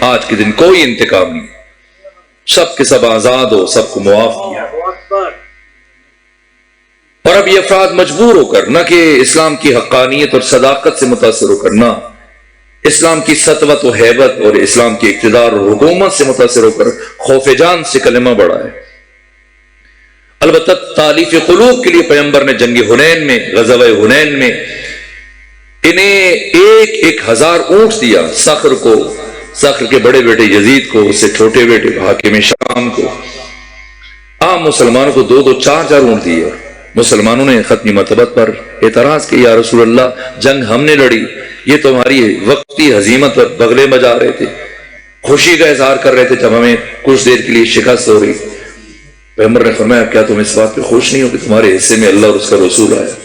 آج کے دن کوئی انتقام نہیں، سب کے سب آزاد ہو، سب کو معاف کیا۔ اور اب یہ افراد مجبور ہو کر، نہ کہ اسلام کی حقانیت اور صداقت سے متاثر ہو کر، نہ اسلام کی سطوت و ہیبت اور اسلام کی اقتدار اور حکومت سے متاثر ہو کر خوف جان سے کلمہ بڑھائے۔ البتہ تالیف قلوب کے لیے پیغمبر نے جنگ حنین میں، غزوہ حنین میں انہیں 1000 اونٹ دیا، صخر کو، صخر کے بڑے بیٹے یزید کو، اس سے چھوٹے بیٹے حاکم شام کو، عام مسلمانوں کو 2 4 اونٹ دیے۔ مسلمانوں نے ختمی مرتبت پر اعتراض کیا، یا رسول اللہ جنگ ہم نے لڑی، یہ تمہاری وقتی ہزیمت پر بغلے بجا رہے تھے، خوشی کا اظہار کر رہے تھے جب ہمیں کچھ دیر کے لیے شکست ہو رہی۔ پیغمبر نے فرمایا کیا تم اس بات پہ خوش نہیں ہو کہ تمہارے حصے میں اللہ اور اس کا رسول آیا؟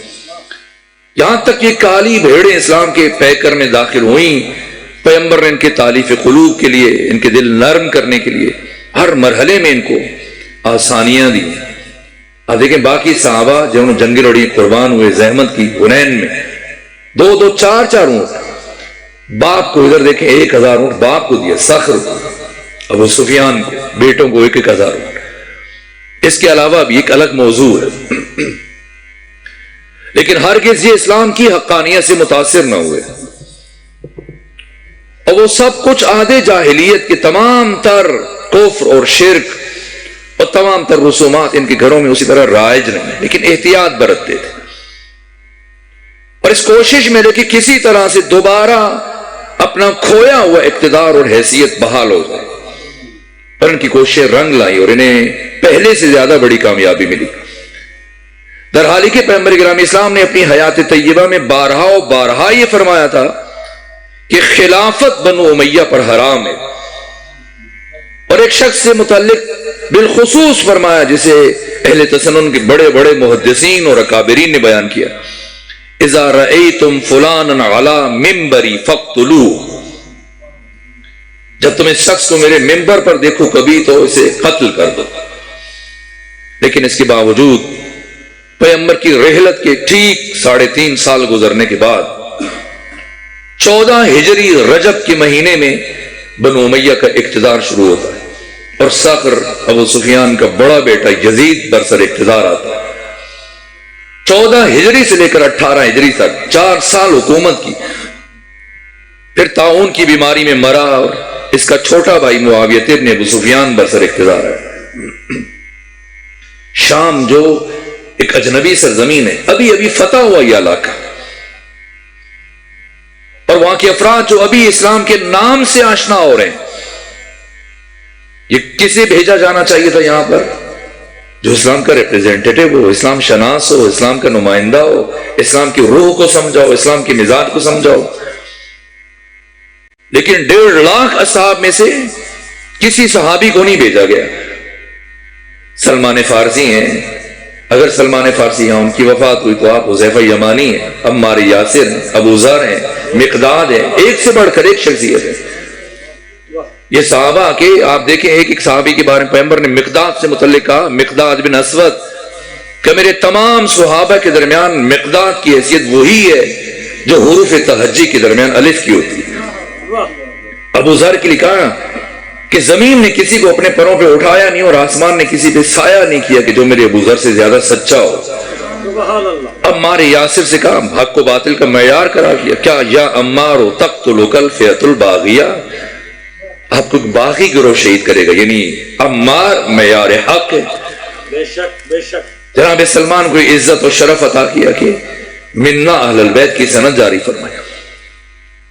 یہاں تک یہ کالی بھیڑیں اسلام کے پیکر میں داخل ہوئیں، پیغمبر نے ان کے تالیف قلوب کے لیے، ان کے دل نرم کرنے کے لیے ہر مرحلے میں ان کو آسانیاں دی۔ اب دیکھیں باقی صحابہ جنہوں نے جنگیں لڑی، قربان ہوئے زحمت کی حنین میں، 2 4 اونٹ، باپ کو ادھر دیکھیں 1000 اونٹ باپ کو دیا، صخر کو، ابو سفیان کو، بیٹوں کو 1000 اونٹ۔ اس کے علاوہ بھی ایک الگ موضوع ہے، لیکن ہرگز یہ اسلام کی حقانیت سے متاثر نہ ہوئے، اور وہ سب کچھ عہد جاہلیت کے تمام تر کفر اور شرک اور تمام تر رسومات ان کے گھروں میں اسی طرح رائج نہیں، لیکن احتیاط برتتے تھے، اور اس کوشش میں کہ کسی طرح سے دوبارہ اپنا کھویا ہوا اقتدار اور حیثیت بحال ہو جائے، پر ان کی کوششیں رنگ لائی اور انہیں پہلے سے زیادہ بڑی کامیابی ملی۔ در حال کہ پیغمبر گرامی اسلام نے اپنی حیات طیبہ میں بارہا و بارہا یہ فرمایا تھا کہ خلافت بنو امیہ پر حرام ہے، اور ایک شخص سے متعلق بالخصوص فرمایا جسے اہل تسنن کے بڑے بڑے محدثین اور اکابرین نے بیان کیا، اذا رأیتم فلانا علی منبری فاقتلوہ، جب تم اس شخص کو میرے منبر پر دیکھو کبھی تو اسے قتل کر دو۔ لیکن اس کے باوجود پیغمبر کی رحلت کے ٹھیک 3.5 سال گزرنے کے بعد 14 ہجری رجب کے مہینے میں بنو امیہ کا اقتدار شروع ہوتا ہے، اور صخر ابو سفیان کا بڑا بیٹا یزید برسر اقتدار آتا ہے۔ 14 ہجری سے لے کر 18 ہجری تک 4 سال حکومت کی، پھر طاعون کی بیماری میں مرا، اور اس کا چھوٹا بھائی معاویہ ابن ابو سفیان برسر اقتدار ہے۔ شام جو ایک اجنبی سرزمین ہے، ابھی ابھی فتح ہوا یہ علاقہ، اور وہاں کے افراد جو ابھی اسلام کے نام سے آشنا ہو رہے ہیں، یہ کسے بھیجا جانا چاہیے تھا یہاں پر؟ جو اسلام کا ریپریزنٹیٹو ہو، اسلام شناس ہو، اسلام کا نمائندہ ہو، اسلام کی روح کو سمجھاؤ، اسلام کے مزاج کو سمجھاؤ۔ لیکن 1.5 لاکھ اصحاب میں سے کسی صحابی کو نہیں بھیجا گیا۔ سلمان فارسی ہیں، اگر سلمان فارسی یہاں ان کی وفات ہوئی تو آپ حذیفہ یمانی ہیں، عمار یاسر ہیں، ابو ذر ہیں، مقداد ہیں، ایک سے بڑھ کر ایک شخصیت ہے۔ یہ صحابہ کے آپ دیکھیں، ایک صحابی کے بارے میں پیغمبر نے مقداد سے متعلق کہا، مقداد بن اسود، کہ میرے تمام صحابہ کے درمیان مقداد کی حیثیت وہی ہے جو حروف تہجی کے درمیان الف کی ہوتی ہے۔ ابو ذر کے لیے کہا کہ زمین نے کسی کو اپنے پروں پہ اٹھایا نہیں، اور آسمان نے کسی پہ سایہ نہیں کیا کہ جو میرے ابو ذر سے زیادہ سچا ہو۔ عمار یاسر سے کہا، حق کو باطل کا معیار قرار کیا، کیا یا عمار تقتلک الفئۃ الباغیہ، آپ کو باغی گروہ شہید کرے گا، یعنی عمار معیار حق ہے۔ بے شک بے شک۔ جناب سلمان کو عزت و شرف عطا کیا کہ منا اہل البیت کی سند جاری فرمایا۔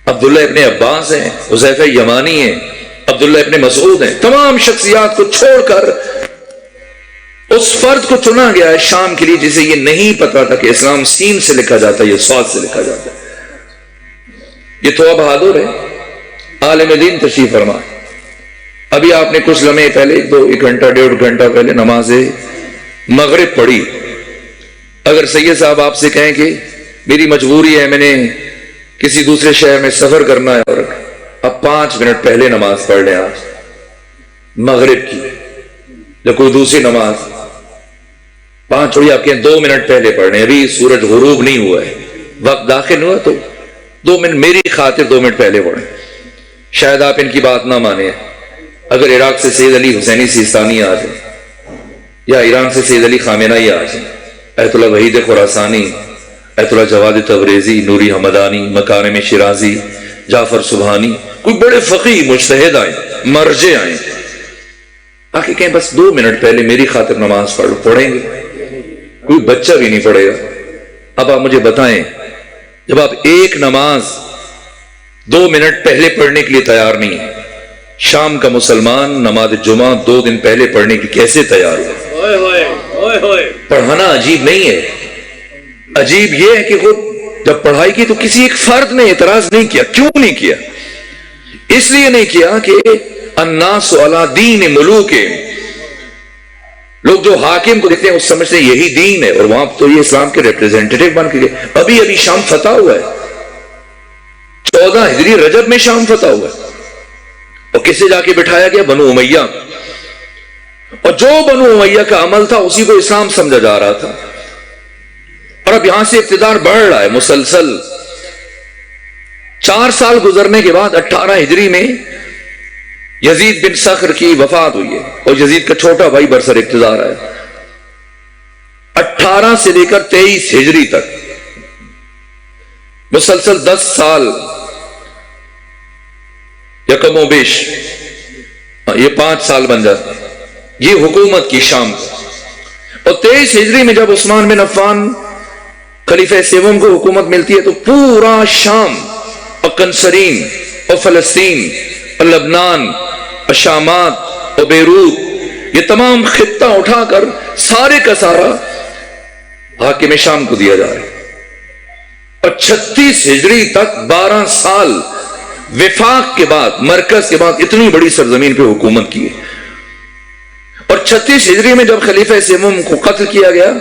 عبداللہ ابن عباس ہیں، حذیفہ یمانی ہیں، عبداللہ ابن مسعود ہیں، تمام شخصیات کو چھوڑ کر اس فرد کو چنا گیا ہے شام کے لیے جسے یہ نہیں پتا تھا کہ اسلام سین سے لکھا جاتا ہے یا صاد سے لکھا جاتا ہے۔ یہ تو بہادر ہے، عالم دین تشریف فرما۔ ابھی آپ نے کچھ لمحے پہلے 1 گھنٹہ 1.5 گھنٹہ پہلے نماز مغرب پڑھی۔ اگر سید صاحب آپ سے کہیں کہ میری مجبوری ہے، میں نے کسی دوسرے شہر میں سفر کرنا ہے، اور اب 5 منٹ پہلے نماز پڑھ لیں آج مغرب کی، یا کوئی دوسری نماز 5 چھوڑی آپ کہیں 2 منٹ پہلے پڑھ لیں، ابھی سورج غروب نہیں ہوا ہے، وقت داخل ہوا تو 2 منٹ میری خاطر 2 منٹ پہلے پڑھیں۔ شاید آپ ان کی بات نہ مانیں، اگر عراق سے سید علی حسینی سیستانی آ جائیں یا ایران سے سید علی خامنہئی آ جائیں، ایت اللہ وحید خراسانی، ایت اللہ جواد تبریزی، نوری حمدانی، مکارم شیرازی، جعفر سبحانی، کوئی بڑے فقیہ مجتہد آئیں، مرجع آئیں، آکے کہیں بس 2 منٹ پہلے میری خاطر نماز پڑھیں گے، کوئی بچہ بھی نہیں پڑھے گا۔ اب آپ مجھے بتائیں، جب آپ ایک نماز 2 منٹ پہلے پڑھنے کے لیے تیار نہیں ہے، شام کا مسلمان نماز جمعہ 2 دن پہلے پڑھنے کی کیسے تیار ہو؟ پڑھانا عجیب نہیں ہے، عجیب یہ ہے کہ خود جب پڑھائی کی تو کسی ایک فرد نے اعتراض نہیں کیا۔ کیوں نہیں کیا؟ اس لیے نہیں کیا کہ الناس علی دین ملوک، لوگ جو حاکم کو دیکھتے ہیں اس سمجھتے ہیں یہی دین ہے، اور وہاں تو یہ اسلام کے ریپریزنٹیٹیو بن کے گئے۔ ابھی شام فتح ہوا ہے، 14 ہجری رجب میں شام فتح ہوا ہے، اور کسے جا کے بٹھایا گیا؟ بنو امیہ، اور جو بنو امیہ کا عمل تھا اسی کو اسلام سمجھا جا رہا تھا، اور اب یہاں سے اقتدار بڑھ رہا ہے مسلسل۔ 4 سال گزرنے کے بعد 18 ہجری میں یزید بن صخر کی وفات ہوئی ہے، اور یزید کا چھوٹا بھائی برسر اقتدار ہے۔ 18 سے لے کر 23 ہجری تک مسلسل 10 سال یا کم و بیش، یہ 5 سال بن جاتا یہ حکومت کی شام کو۔ اور 23 ہجری میں جب عثمان بن عفان خلیفہ سیوم کو حکومت ملتی ہے تو پورا شام اور کنسرین اور فلسطین اور لبنان اور شامات اور بیروت، یہ تمام خطہ اٹھا کر سارے کا سارا حاکم شام کو دیا جا رہا ہے، اور 36 ہجری تک 12 سال وفاق کے بعد، مرکز کے بعد اتنی بڑی سرزمین پہ حکومت کی ہے۔ اور 36 ہجری میں جب خلیفہ سیوم کو قتل کیا گیا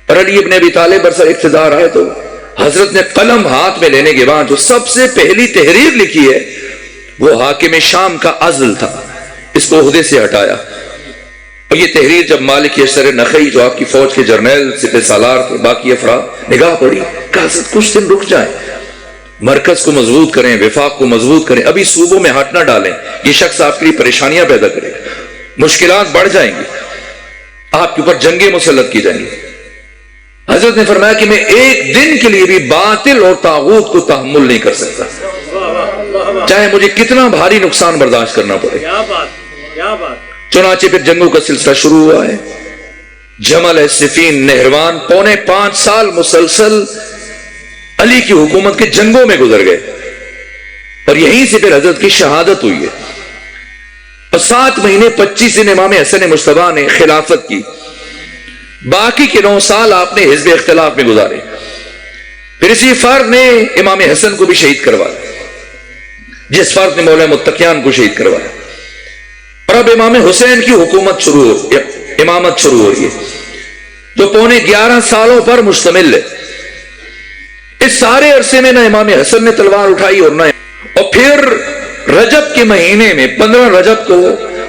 اور علی ابن ابی طالب برسر اقتدار آئے، تو حضرت نے قلم ہاتھ میں لینے کے بعد جو سب سے پہلی تحریر لکھی ہے وہ حاکم شام کا عزل تھا، اس کو عہدے سے ہٹایا۔ اور یہ تحریر جب مالک یسر نخعی جو آپ کی فوج کے جرنیل سپہ سالار تھے، باقی افراد نگاہ پڑی، کہا حضرت کچھ دن رک جائیں، مرکز کو مضبوط کریں، وفاق کو مضبوط کریں، ابھی صوبوں میں ہاتھ نہ ڈالیں، یہ شخص آپ کے لیے پریشانیاں پیدا کرے گا، مشکلات بڑھ جائیں گی، آپ کے اوپر جنگیں مسلط کی جائیں گی۔ حضرت نے فرمایا کہ میں ایک دن کے لیے بھی باطل اور طاغوت کو تحمل نہیں کر سکتا، چاہے مجھے کتنا بھاری نقصان برداشت کرنا پڑے۔ کیا بات۔ چنانچہ پھر جنگوں کا سلسلہ شروع ہوا ہے، جمل، صفین، نہروان، 5.25 سال مسلسل علی کی حکومت کے جنگوں میں گزر گئے، اور یہیں سے پھر حضرت کی شہادت ہوئی ہے۔ اور 7 مہینے 25 دن امام حسن مجتبیٰ نے خلافت کی، باقی کے 9 سال آپ نے حزب اختلاف میں گزارے۔ پھر اسی فرد نے امام حسن کو بھی شہید کروایا، جس فرد نے مولا متقیان کو شہید کروایا، اور اب امام حسین کی حکومت امامت شروع ہو رہی ہے، جو 11.25 سالوں پر مشتمل ہے۔ اس سارے عرصے میں نہ امام حسن نے تلوار اٹھائی اور نہ، اور پھر رجب کے مہینے میں 15 رجب کو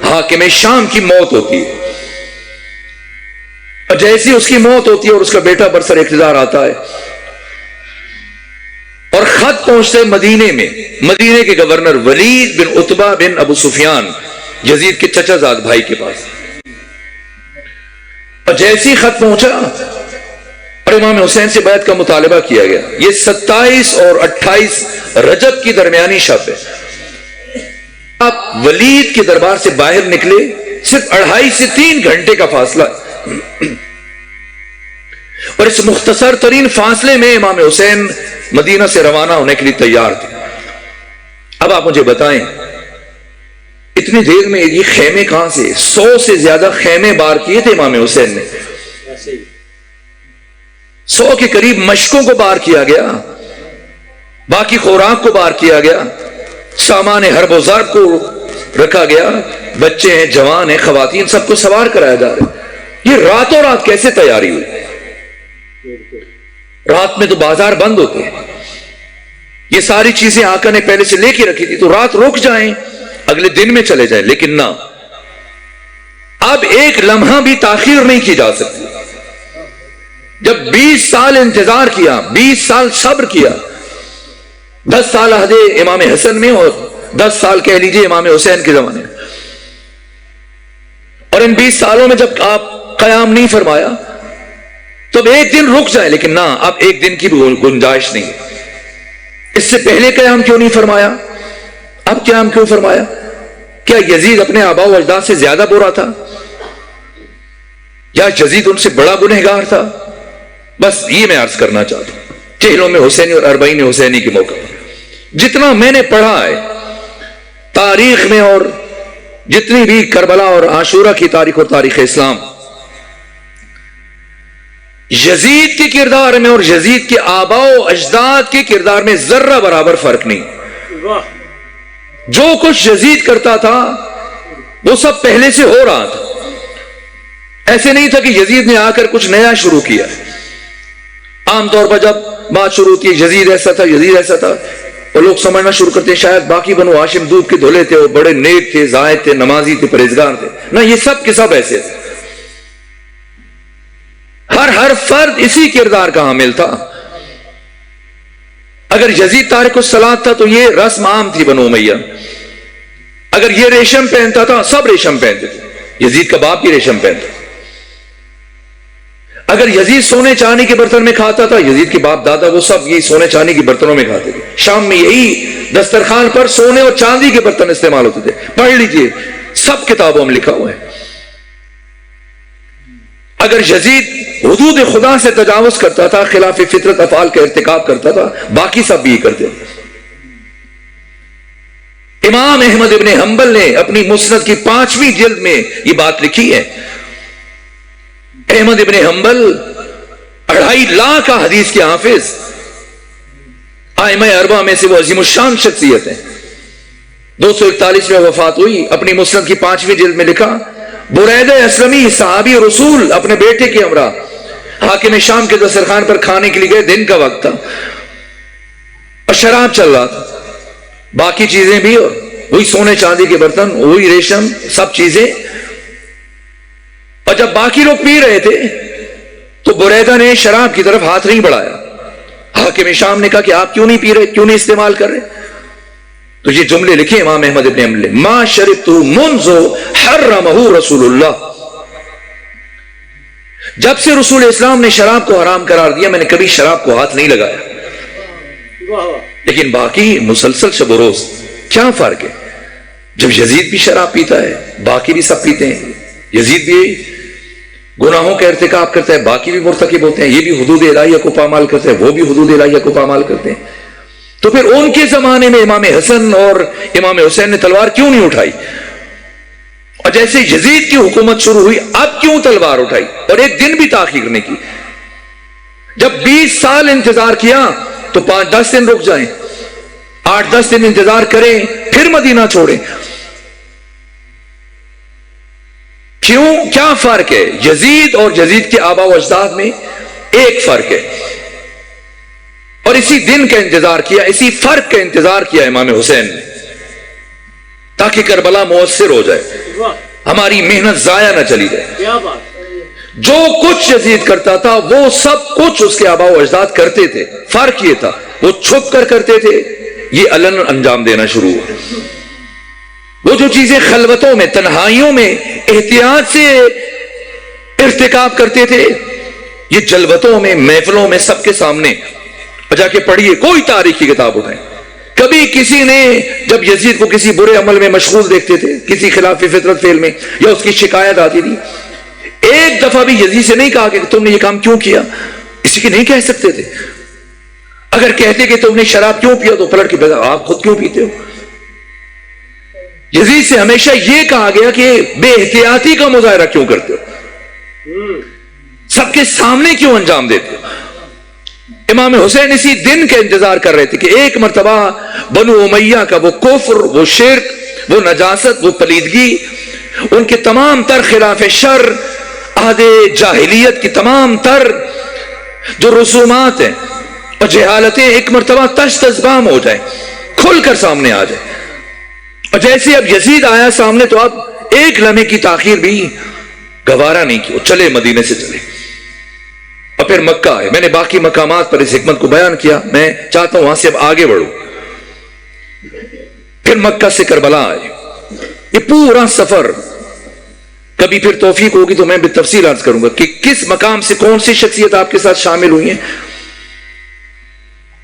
حاکم شام کی موت ہوتی ہے، اور جیسی اس کی موت ہوتی ہے اور اس کا بیٹا برسر اقتدار آتا ہے، اور خط پہنچتے مدینے میں، مدینے کے گورنر ولید بن عتبہ بن ابو سفیان، یزید کے چچا زاد بھائی کے پاس، اور جیسی خط پہنچا اور امام حسین سے بیعت کا مطالبہ کیا گیا۔ یہ 27 اور 28 رجب کی درمیانی شب ہے۔ آپ ولید کے دربار سے باہر نکلے، صرف 2.5 سے 3 گھنٹے کا فاصلہ ہے، اور اس مختصر ترین فاصلے میں امام حسین مدینہ سے روانہ ہونے کے لیے تیار تھے۔ اب آپ مجھے بتائیں، اتنی دیر میں یہ خیمے کہاں سے؟ 100 سے زیادہ خیمے بار کیے تھے امام حسین نے، 100 کے قریب مشکوں کو بار کیا گیا، باقی خوراک کو بار کیا گیا، سامان حرب و ضرب کو رکھا گیا، بچے ہیں، جوان ہیں، خواتین، سب کو سوار کرایا جا رہا ہے۔ یہ راتوں رات کیسے تیاری ہوئی؟ رات میں تو بازار بند ہوتے ہیں، یہ ساری چیزیں آقا نے پہلے سے لے کے رکھی تھی، تو رات رک جائیں، اگلے دن میں چلے جائیں، لیکن نہ، اب ایک لمحہ بھی تاخیر نہیں کی جا سکتی۔ جب 20 سال انتظار کیا، 20 سال صبر کیا، 10 سال عہد امام حسن میں اور 10 سال کہہ لیجئے امام حسین کے زمانے میں، اور ان 20 سالوں میں جب آپ قیام نہیں فرمایا تو اب ایک دن رک جائے، لیکن نہ، اب ایک دن کی بھی گنجائش نہیں۔ اس سے پہلے قیام کیوں نہیں فرمایا؟ اب قیام کیوں فرمایا؟ کیا یزید اپنے آباء و اجداد سے زیادہ برا تھا، یا یزید ان سے بڑا گنہگار تھا؟ بس یہ میں عرض کرنا چاہتا ہوں۔ چہلوں میں حسینی اور اربعین حسینی کے موقع پر جتنا میں نے پڑھا ہے تاریخ میں، اور جتنی بھی کربلا اور عاشورہ کی تاریخ اور تاریخ اسلام، یزید کے کردار میں اور یزید کے آباء و اجداد کے کردار میں ذرہ برابر فرق نہیں۔ واہ، جو کچھ یزید کرتا تھا وہ سب پہلے سے ہو رہا تھا، ایسے نہیں تھا کہ یزید نے آ کر کچھ نیا شروع کیا۔ عام طور پر جب بات شروع ہوتی ہے یزید ایسا تھا، یزید ایسا تھا، اور لوگ سمجھنا شروع کرتے ہیں شاید باقی بنو ہاشم دودھ کے دھولے تھے، وہ بڑے نیک تھے، زاہد تھے، نمازی تھے، پرہیزگار تھے۔ نہ، یہ سب کے سب ایسے تھے، ہر فرد اسی کردار کا حامل تھا۔ اگر یزید تارک الصلاۃ تھا تو یہ رسم عام تھی بنو امیہ، اگر یہ ریشم پہنتا تھا سب ریشم پہنتے تھے، یزید کا باپ بھی ریشم پہنتا تھا۔ اگر یزید سونے چاندی کے برتن میں کھاتا تھا، یزید کے باپ دادا وہ سب یہ سونے چاندی کے برتنوں میں کھاتے تھے۔ شام میں یہی دسترخوان پر سونے اور چاندی کے برتن استعمال ہوتے تھے، پڑھ لیجئے، سب کتابوں میں لکھا ہوا ہے۔ اگر یزید حدود خدا سے تجاوز کرتا تھا، خلاف فطرت افعال کا ارتکاب کرتا تھا، باقی سب بھی کرتے تھے۔ امام احمد ابن حنبل نے اپنی مسند کی 5ویں جلد میں یہ بات لکھی ہے۔ احمد ابن حنبل 2.5 لاکھ حدیث کے حافظ، ائمہ اربعہ میں سے وہ عظیم الشان شخصیت ہیں۔ 241 میں وفات ہوئی، اپنی مسند کی 5ویں جلد میں لکھا، بریدہ اسلمی صحابی رسول اپنے بیٹے کے ہمراہ حاکم شام کے دسترخوان پر کھانے کے لیے گئے، دن کا وقت تھا اور شراب چل رہا تھا، باقی چیزیں بھی، اور وہی سونے چاندی کے برتن، وہی ریشم، سب چیزیں۔ اور جب باقی لوگ پی رہے تھے تو بریدہ نے شراب کی طرف ہاتھ نہیں بڑھایا۔ حاکم شام نے کہا کہ آپ کیوں نہیں پی رہے، کیوں نہیں استعمال کر رہے؟ تو یہ جملے لکھے امام احمد ابن حنبل، ما شربت منذ حرمہ رسول اللہ، جب سے رسول اسلام نے شراب کو حرام قرار دیا میں نے کبھی شراب کو ہاتھ نہیں لگایا۔ واہ، لیکن باقی مسلسل شب و روز کیا فرق ہے؟ جب یزید بھی شراب پیتا ہے باقی بھی سب پیتے ہیں، یزید بھی گناہوں کا ارتکاب کرتا ہے، باقی بھی مرتکب ہوتے ہیں، یہ بھی حدود الہیہ کو پامال کرتے ہیں، وہ بھی حدود الہیہ کو پامال کرتے ہیں۔ تو پھر ان کے زمانے میں امام حسن اور امام حسین نے تلوار کیوں نہیں اٹھائی؟ اور جیسے یزید کی حکومت شروع ہوئی اب کیوں تلوار اٹھائی اور ایک دن بھی تاخیر نہیں کی؟ جب 20 سال انتظار کیا تو 5-10 دن رک جائیں، 8-10 دن انتظار کریں، پھر مدینہ چھوڑیں۔ کیوں؟ کیا فرق ہے؟ یزید اور یزید کے آباء و اجداد میں ایک فرق ہے، اور اسی دن کا انتظار کیا، اسی فرق کا انتظار کیا امام حسین نے، تاکہ کربلا مؤثر ہو جائے، واہ، ہماری محنت ضائع نہ چلی جائے۔ کیا بات، جو کچھ یزید کرتا تھا وہ سب کچھ اس کے آباء و اجداد کرتے تھے، فرق یہ تھا وہ چھپ کر کرتے تھے، یہ علن انجام دینا شروع ہوا۔ وہ جو چیزیں خلوتوں میں، تنہائیوں میں احتیاط سے ارتکاب کرتے تھے، یہ جلوتوں میں، محفلوں میں، سب کے سامنے جا کے پڑھیے، کوئی تاریخ کی کتاب اٹھائیں، کبھی کسی نے جب یزید کو کسی برے عمل میں مشغول دیکھتے تھے، کسی خلاف فطرت فعل میں، یا اس کی شکایت آتی تھی، ایک دفعہ بھی یزید سے نہیں کہا کہ تم نے یہ کام کیوں کیا، کسی کی نہیں کہہ سکتے تھے۔ اگر کہتے کہ تم نے شراب کیوں پیا تو پلٹ کے بتا آپ خود کیوں پیتے ہو۔ یزید سے ہمیشہ یہ کہا گیا کہ بے احتیاطی کا مظاہرہ کیوں کرتے ہو، سب کے سامنے کیوں انجام دیتے ہو۔ امام حسین اسی دن کا انتظار کر رہے تھے کہ ایک مرتبہ بنو امیہ کا وہ کفر، وہ شرک، وہ نجاست، وہ پلیدگی، ان کے تمام تر خلاف شر، عہد جاہلیت کی تمام تر جو رسومات ہیں اور جہالتیں ایک مرتبہ تش تذبام ہو جائیں، کھل کر سامنے آ جائیں۔ اور جیسے اب یزید آیا سامنے تو اب ایک لمحے کی تاخیر بھی گوارا نہیں کی، وہ چلے، مدینے سے چلے، اور پھر مکہ ہے۔ میں نے باقی مقامات پر اس حکمت کو بیان کیا، میں چاہتا ہوں وہاں سے اب آگے بڑھوں۔ پھر مکہ سے کربلا آئے. یہ پورا سفر کبھی پھر توفیق ہوگی تو میں بھی تفصیل عرض کروں گا کہ کس مقام سے کون سی شخصیت آپ کے ساتھ شامل ہوئی ہیں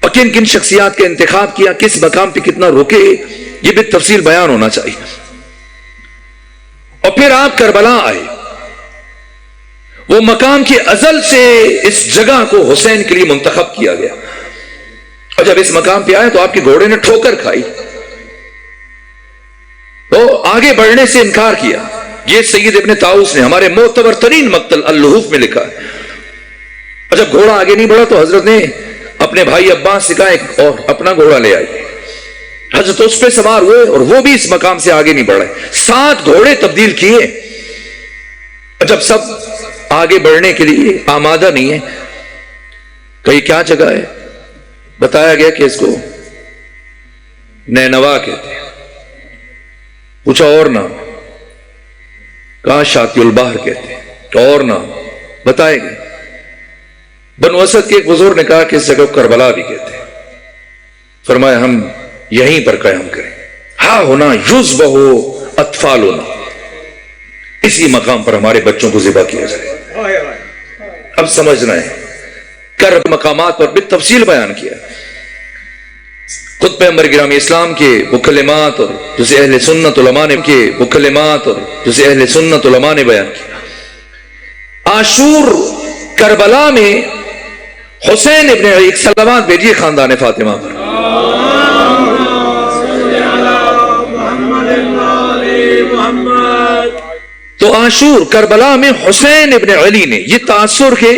اور کن کن شخصیات کا انتخاب کیا, کس مقام پہ کتنا رکے, یہ بھی تفصیل بیان ہونا چاہیے. اور پھر آپ کربلا آئے. وہ مقام کے ازل سے اس جگہ کو حسین کے لیے منتخب کیا گیا, اور جب اس مقام پہ آئے تو آپ کے گھوڑے نے ٹھوکر کھائی تو آگے بڑھنے سے انکار کیا. یہ سید ابن طاؤس نے ہمارے معتبر ترین مقتل اللحوف میں لکھا ہے. اور جب گھوڑا آگے نہیں بڑھا تو حضرت نے اپنے بھائی عباس سے کہا ایک اور اپنا گھوڑا لے آئی. حضرت اس پہ سوار ہوئے اور وہ بھی اس مقام سے آگے نہیں بڑھے. 7 گھوڑے تبدیل کیے. اور جب سب آگے بڑھنے کے لیے آمادہ نہیں ہے, کہیں کیا جگہ ہے, بتایا گیا کہ اس کو نینوا کہتے ہیں. پوچھا اور نام, کہاں شاطی البحر کہتے ہیں, اور نام بتائے گئے. بنو اسد کے ایک بزرگ نے کہا کہ اس جگہ کربلا بھی کہتے ہیں. فرمایا ہم یہیں پر قیام کریں. ہاں ہونا یوز بہو اطفال ہونا, اسی مقام پر ہمارے بچوں کو ذبح کیا جائے. اب سمجھنا ہے کرب مقامات پر بھی تفصیل بیان کیا. خود پیغمبر گرامی اسلام کے وہ کلمات اور جسے اہل سنت علماء نے کے وہ کلمات اور جسے اہل سنت علماء نے بیان کیا. عاشور کربلا میں حسین ابن علی, ایک سلامات بھیجیے خاندان فاطمہ پر. تو عاشور کربلا میں حسین ابن علی نے, یہ تاثر کے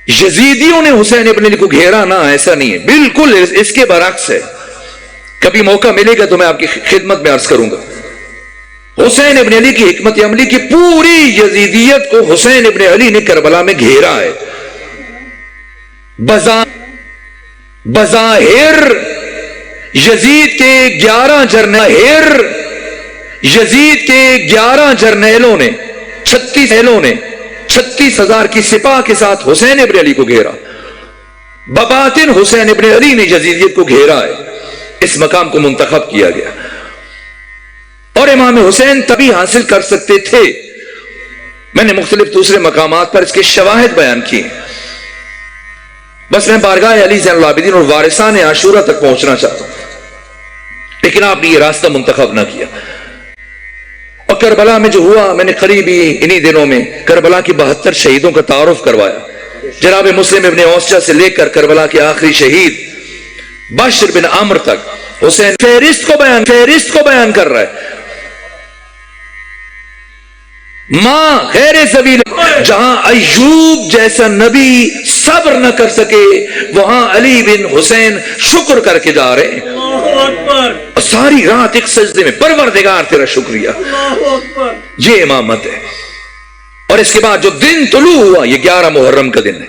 یزیدیوں نے حسین ابن علی کو گھیرا, نہ ایسا نہیں ہے, بالکل اس کے برعکس ہے. کبھی موقع ملے گا تو میں آپ کی خدمت میں عرض کروں گا. حسین ابن علی کی حکمت عملی کی پوری یزیدیت کو حسین ابن علی نے کربلا میں گھیرا ہے. بظاہر یزید کے 11 جرنیلوں نے 36,000 کی سپاہ کے ساتھ حسین ابن علی کو گھیرا. بباطن حسین ابن علی نے یزیدیت کو گھیرا ہے. اس مقام کو منتخب کیا گیا. اور امام حسین تبھی حاصل کر سکتے تھے. میں نے مختلف دوسرے مقامات پر اس کے شواہد بیان کیے. بس میں بارگاہ علی زین العابدین اور وارثان عاشورہ تک پہنچنا چاہتا ہوں, لیکن آپ نے یہ راستہ منتخب نہ کیا. اور کربلا میں جو ہوا, میں نے قریبی انہی دنوں میں کربلا کی 72 شہیدوں کا تعارف کروایا. جناب مسلم ابن اوسجہ سے لے کر کربلا کے آخری شہید بشر بن عمر تک حسین فہرست کو بیان کر رہا ہے. ماں غیر زویل, جہاں ایوب جیسا نبی صبر نہ کر سکے وہاں علی بن حسین شکر کر کے جا رہے ہیں. ساری رات ایک سجدے میں, پروردگار تیرا شکریہ. یہ امامت ہے. اور اس کے بعد جو دن طلوع ہوا, یہ 11 محرم کا دن ہے.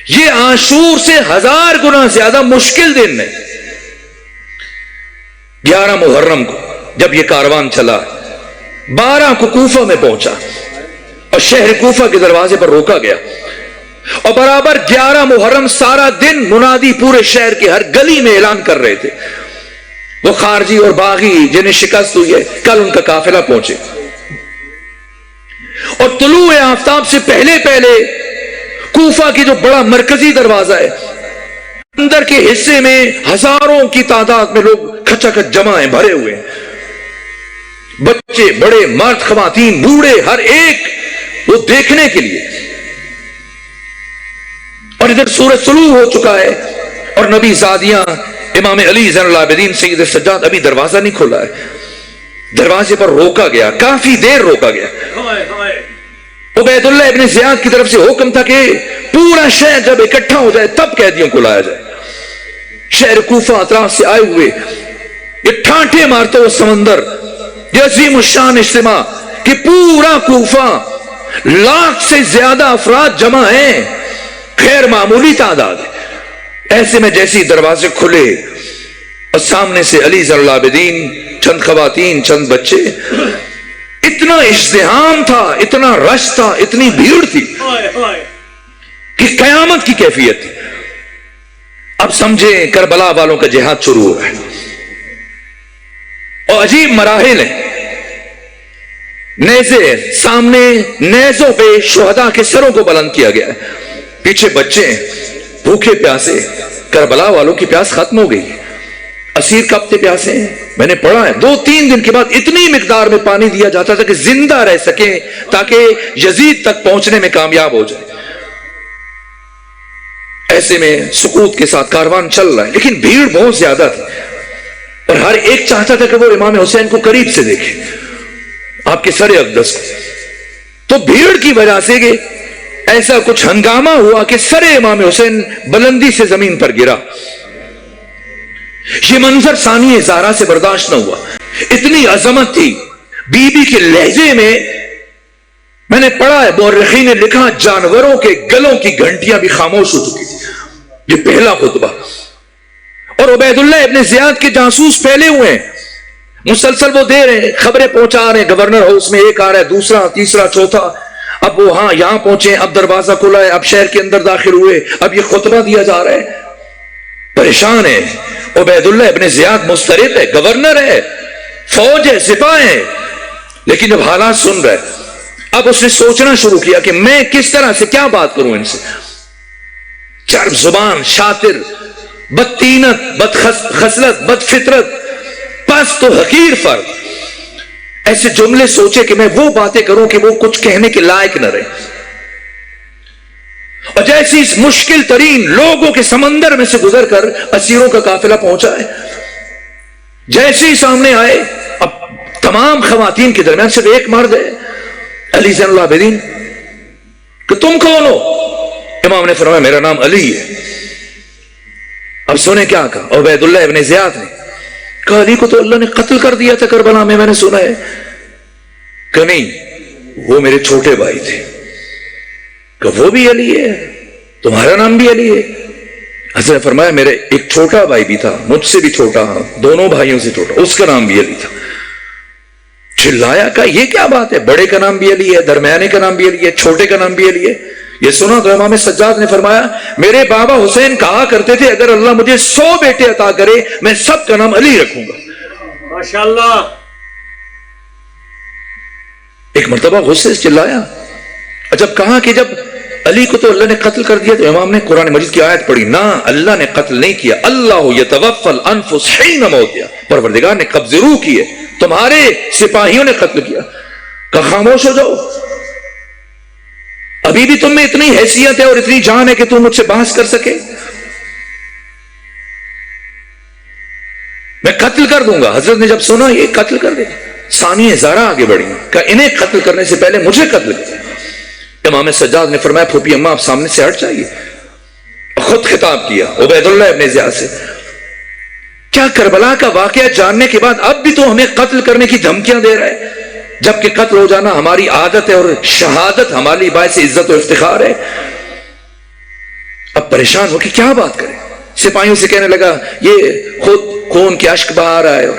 یہ عاشور سے 1000 گنا زیادہ مشکل دن ہے. 11 محرم کو جب یہ کاروان چلا, 12 کو کوفہ میں پہنچا اور شہر کوفہ کے دروازے پر روکا گیا. اور برابر 11 محرم سارا دن منادی پورے شہر کے ہر گلی میں اعلان کر رہے تھے. وہ خارجی اور باغی جنہیں شکست ہوئی ہے, کل ان کا قافلہ پہنچے. اور طلوع آفتاب سے پہلے کوفہ کی جو بڑا مرکزی دروازہ ہے, اندر کے حصے میں ہزاروں کی تعداد میں لوگ کھچا کھچ جمع ہیں, بھرے ہوئے ہیں. بچے, بڑے, مرد, خواتین, بوڑھے, ہر ایک وہ دیکھنے کے لیے. اور ادھر سورج طلوع ہو چکا ہے اور نبی زادیاں امام علی زین العابدین سید سجاد ابھی دروازہ نہیں کھولا ہے. دروازے پر روکا گیا, کافی دیر روکا گیا. عبید اللہ ابن زیاد کی طرف سے حکم تھا کہ پورا شہر جب اکٹھا ہو جائے تب قیدیوں کو لایا جائے. شہر کوفہ اطراف سے آئے ہوئے, یہ ٹھانٹے مارتا ہوا سمندر, یہ عظیم الشان اجتماع کہ پورا کوفہ 1,00,000 سے زیادہ افراد جمع ہیں, خیر معمولی تعداد ہے. ایسے میں جیسی دروازے کھلے اور سامنے سے علی زین العابدین, چند خواتین, چند بچے, اتنا ازدحام تھا, اتنا رش تھا, اتنی بھیڑ تھی کہ قیامت کی کیفیت تھی. اب سمجھیں کربلا والوں کا جہاد شروع ہو رہا ہے اور عجیب مراحل ہیں. نیزے سامنے، نیزوں پہ شہداء کے سروں کو بلند کیا گیا ہے، پیچھے بچے بھوکے پیاسے. کربلا والوں کی پیاس ختم ہو گئی، اسیر کب سے پیاسے ہیں. میں نے پڑھا ہے 2-3 دن کے بعد اتنی مقدار میں پانی دیا جاتا تھا کہ زندہ رہ سکیں تاکہ یزید تک پہنچنے میں کامیاب ہو جائے. ایسے میں سکوت کے ساتھ کاروان چل رہا ہے، لیکن بھیڑ بہت زیادہ تھی اور ہر ایک چاہتا تھا کہ وہ امام حسین کو قریب سے دیکھے، آپ کے سر اقدس کو. تو بھیڑ کی وجہ سے کہ ایسا کچھ ہنگامہ ہوا کہ سر امام حسین بلندی سے زمین پر گرا. یہ منظر ثانی زہرا سے برداشت نہ ہوا. اتنی عظمت تھی. بی بی کے لہجے میں نے پڑھا ہے، مورخین نے لکھا جانوروں کے گلوں کی گھنٹیاں بھی خاموش ہو چکی تھی. یہ پہلا خطبہ. اور عبید اللہ ابن زیاد کے جاسوس پھیلے ہوئے ہیں، مسلسل وہ دے رہے ہیں، خبریں پہنچا رہے ہیں. گورنر ہاؤس میں ایک آ رہا ہے، دوسرا، تیسرا، چوتھا. اب وہ ہاں یہاں پہنچے، اب دروازہ کھلا ہے، اب شہر کے اندر داخل ہوئے، اب یہ خطبہ دیا جا رہا ہے. پریشان ہے عبید اللہ ابن زیاد، مسترد ہے، گورنر ہے، فوج ہے، سپاہ ہے، لیکن جب حالات سن رہے اب اس نے سوچنا شروع کیا کہ میں کس طرح سے کیا بات کروں ان سے. چرب زبان، شاطر، بدتینت، بد خصلت، بد فطرت، پست و حقیر فرد. ایسے جملے سوچے کہ میں وہ باتیں کروں کہ وہ کچھ کہنے کے لائق نہ رہے. اور جیسی اس مشکل ترین لوگوں کے سمندر میں سے گزر کر اسیروں کا قافلہ پہنچا ہے، جیسے ہی سامنے آئے، اب تمام خواتین کے درمیان صرف ایک مرد ہے، علی زین العابدین. کہ تم کون ہو؟ امام نے فرمایا میرا نام علی ہے. اب سنیں کیا کہا عبید اللہ ابن زیاد نے. کہا علی کو تو اللہ نے قتل کر دیا تھا کربلا میں نے سنا ہے. کہ نہیں، وہ میرے چھوٹے بھائی تھے. کہ وہ بھی علی ہے، تمہارا نام بھی علی ہے. حضرت نے فرمایا میرے ایک چھوٹا بھائی بھی تھا، مجھ سے بھی چھوٹا، دونوں بھائیوں سے چھوٹا، اس کا نام بھی علی تھا. چلایا. کہا یہ کیا بات ہے، بڑے کا نام بھی علی ہے، درمیانے کا نام بھی علی ہے، چھوٹے کا نام بھی علی ہے. یہ سنا تو امام سجاد نے فرمایا میرے بابا حسین کہا کرتے تھے اگر اللہ مجھے 100 بیٹے عطا کرے میں سب کا نام علی رکھوں گا. ماشاءاللہ. ایک مرتبہ غصے سے چلایا. جب کہا کہ جب علی کو تو اللہ نے قتل کر دیا، تو امام نے قرآن مجید کی آیت پڑھی، نہ اللہ نے قتل نہیں کیا، اللہ یتوفی الانفس حین موتہا، پروردگار نے قبض روح کی ہے، تمہارے سپاہیوں نے قتل کیا. کہا خاموش ہو جاؤ، ابھی بھی تم میں اتنی حیثیت ہے اور اتنی جان ہے کہ تم مجھ سے بحث کر سکے. میں قتل کر دوں گا. حضرت نے جب سنا یہ قتل کر دے، ثانی زہرا آگے بڑھی، کہا انہیں قتل کرنے سے پہلے مجھے قتل کر. امام سجاد نے فرمایا پھوپھی اماں آپ سامنے سے ہٹ جائیے. خود خطاب کیا عبید اللہ ابن زیاد سے، کیا کربلا کا واقعہ جاننے کے بعد اب بھی تو ہمیں قتل کرنے کی دھمکیاں دے رہا ہے، جبکہ قتل ہو جانا ہماری عادت ہے اور شہادت ہماری باعث عزت و افتخار ہے. اب پریشان ہو کہ کیا بات کریں. سپاہیوں سے کہنے لگا یہ خود خون کے اشک بہا رہا ہے اور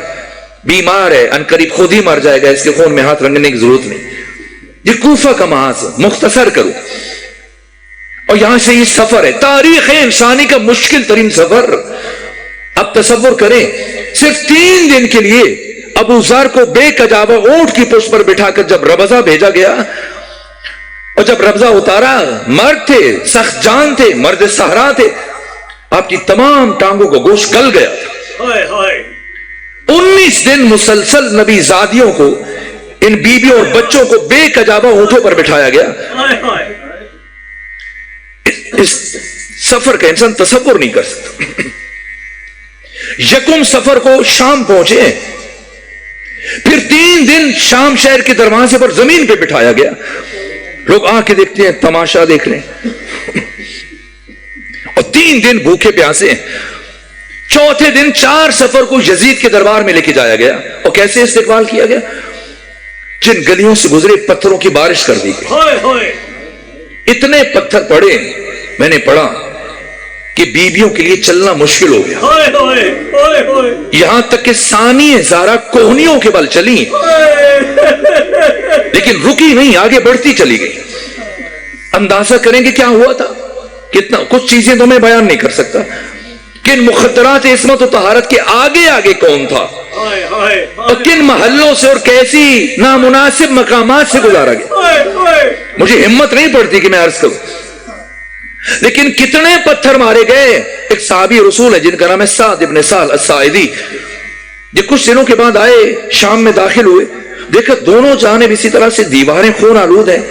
بیمار ہے، ان قریب خود ہی مر جائے گا، اس کے خون میں ہاتھ رنگنے کی ضرورت نہیں. یہ کوفہ کا محاذ ہے، مختصر کرو. اور یہاں سے یہ سفر ہے، تاریخ انسانی کا مشکل ترین سفر. اب تصور کریں صرف 3 دن کے لیے ابو ذر کو بے کجاوہ اونٹ کی پشت پر بٹھا کر جب ربضہ بھیجا گیا، اور جب ربضہ اتارا، مرد تھے، سخت جان تھے، مرد صحرا تھے، آپ کی تمام ٹانگوں کو گوشت گل گیا تھا. 19 دن مسلسل نبی زادیوں کو، ان بیویوں اور بچوں کو بے کجاوہ اونٹوں پر بٹھایا گیا. اس سفر کا انسان تصور نہیں کر سکتا. یکم سفر کو شام پہنچے، پھر 3 دن شام شہر کے دروازے پر زمین پہ بٹھایا گیا. لوگ آ کے دیکھتے ہیں تماشا دیکھ لیں، اور 3 دن بھوکے پیاسے. چوتھے دن 4 سفر کو یزید کے دربار میں لے کے جایا گیا. اور کیسے استقبال کیا گیا؟ جن گلیوں سے گزرے پتھروں کی بارش کر دی گئی. اتنے پتھر پڑے، میں نے پڑھا کہ بیویوں کے لیے چلنا مشکل ہو گیا. یہاں تک کہ ثانی زہرا کوہنیوں کے بل چلی، لیکن رکی نہیں، آگے بڑھتی چلی گئی. اندازہ کریں کہ کیا ہوا تھا. کتنا کچھ چیزیں تو میں بیان نہیں کر سکتا. کن مخدرات عصمت و طہارت کے آگے آگے کون تھا، ہائے ہائے اور کن محلوں سے اور کیسی نامناسب مقامات سے گزارا گیا. ہائے ہائے مجھے ہمت نہیں پڑتی کہ میں عرض کروں، لیکن کتنے پتھر مارے گئے. ایک صحابی رسول ہے جن کا نام ہے سعد ابن سہل الساعدی. یہ کچھ دنوں کے بعد آئے، شام میں داخل ہوئے، دیکھا دونوں جانب اسی طرح سے دیواریں خون آلود ہیں.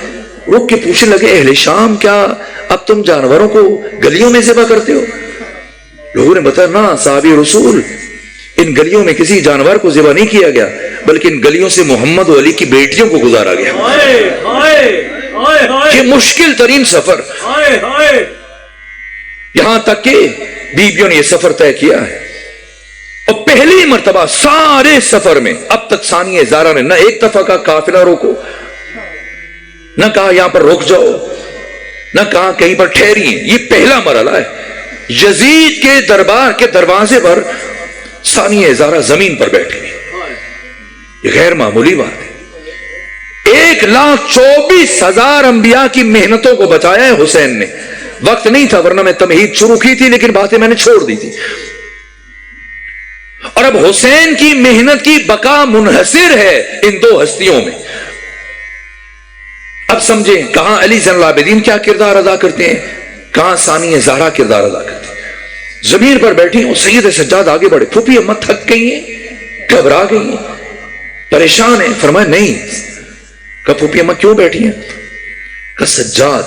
رک کے پوچھنے لگے اہل شام کیا اب تم جانوروں کو گلیوں میں ذبح کرتے ہو؟ لوگوں نے بتایا نہ صحابی رسول، ان گلیوں میں کسی جانور کو ذبح نہیں کیا گیا، بلکہ ان گلیوں سے محمد و علی کی بیٹیوں کو گزارا گیا. ہائے ہائے ہائے ہائے یہ مشکل ترین سفر، ہائے ہائے یہاں تک کہ بیویوں نے یہ سفر طے کیا ہے. اور پہلی مرتبہ سارے سفر میں اب تک ثانیہ زارہ نے نہ ایک دفعہ کا قافلہ روکو، نہ کہا یہاں پر رک جاؤ، نہ کہا کہیں پر ٹھہریے. یہ پہلا مرحلہ ہے. یزید کے دربار کے دروازے پر ثانیہ زارہ زمین پر بیٹھی. یہ غیر معمولی بات ہے. 1,24,000 انبیاء کی محنتوں کو بچایا ہے حسین نے. وقت نہیں تھا ورنہ میں تمہید شروع کی تھی، لیکن باتیں میں نے چھوڑ دی تھی. اور اب حسین کی محنت کی بقا منحصر ہے ان دو ہستیوں میں. اب سمجھیں کہاں علی زین العابدین کیا کردار ادا کرتے ہیں، کہاں ثانیہ زہرا کردار ادا کرتے ہیں. زمین پر بیٹھی ہوں، سید سجاد آگے بڑھے، پھوپھی اماں تھک گئی ہیں، گھبرا گئی ہیں، پریشان ہیں. فرمایا نہیں. کہا پھوپھی اماں کیوں بیٹھی ہیں؟ کہا سجاد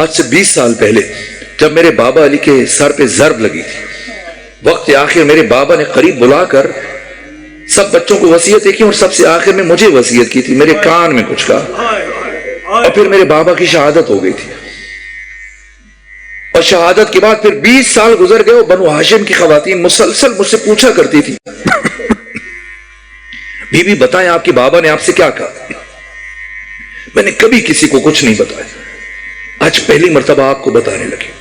آج سے 20 سال پہلے جب میرے بابا علی کے سر پہ ضرب لگی تھی، وقت آخر میرے بابا نے قریب بلا کر سب بچوں کو وصیتیں کی اور سب سے آخر میں مجھے وصیت کی تھی. میرے کان میں کچھ کہا اور پھر میرے بابا کی شہادت ہو گئی تھی. اور شہادت کے بعد پھر 20 سال گزر گئے. بنو ہاشم کی خواتین مسلسل مجھ سے پوچھا کرتی تھی بی بی بتائیں آپ کے بابا نے آپ سے کیا کہا. میں نے کبھی کسی کو کچھ نہیں بتایا، آج پہلی مرتبہ آپ کو بتانے لگے.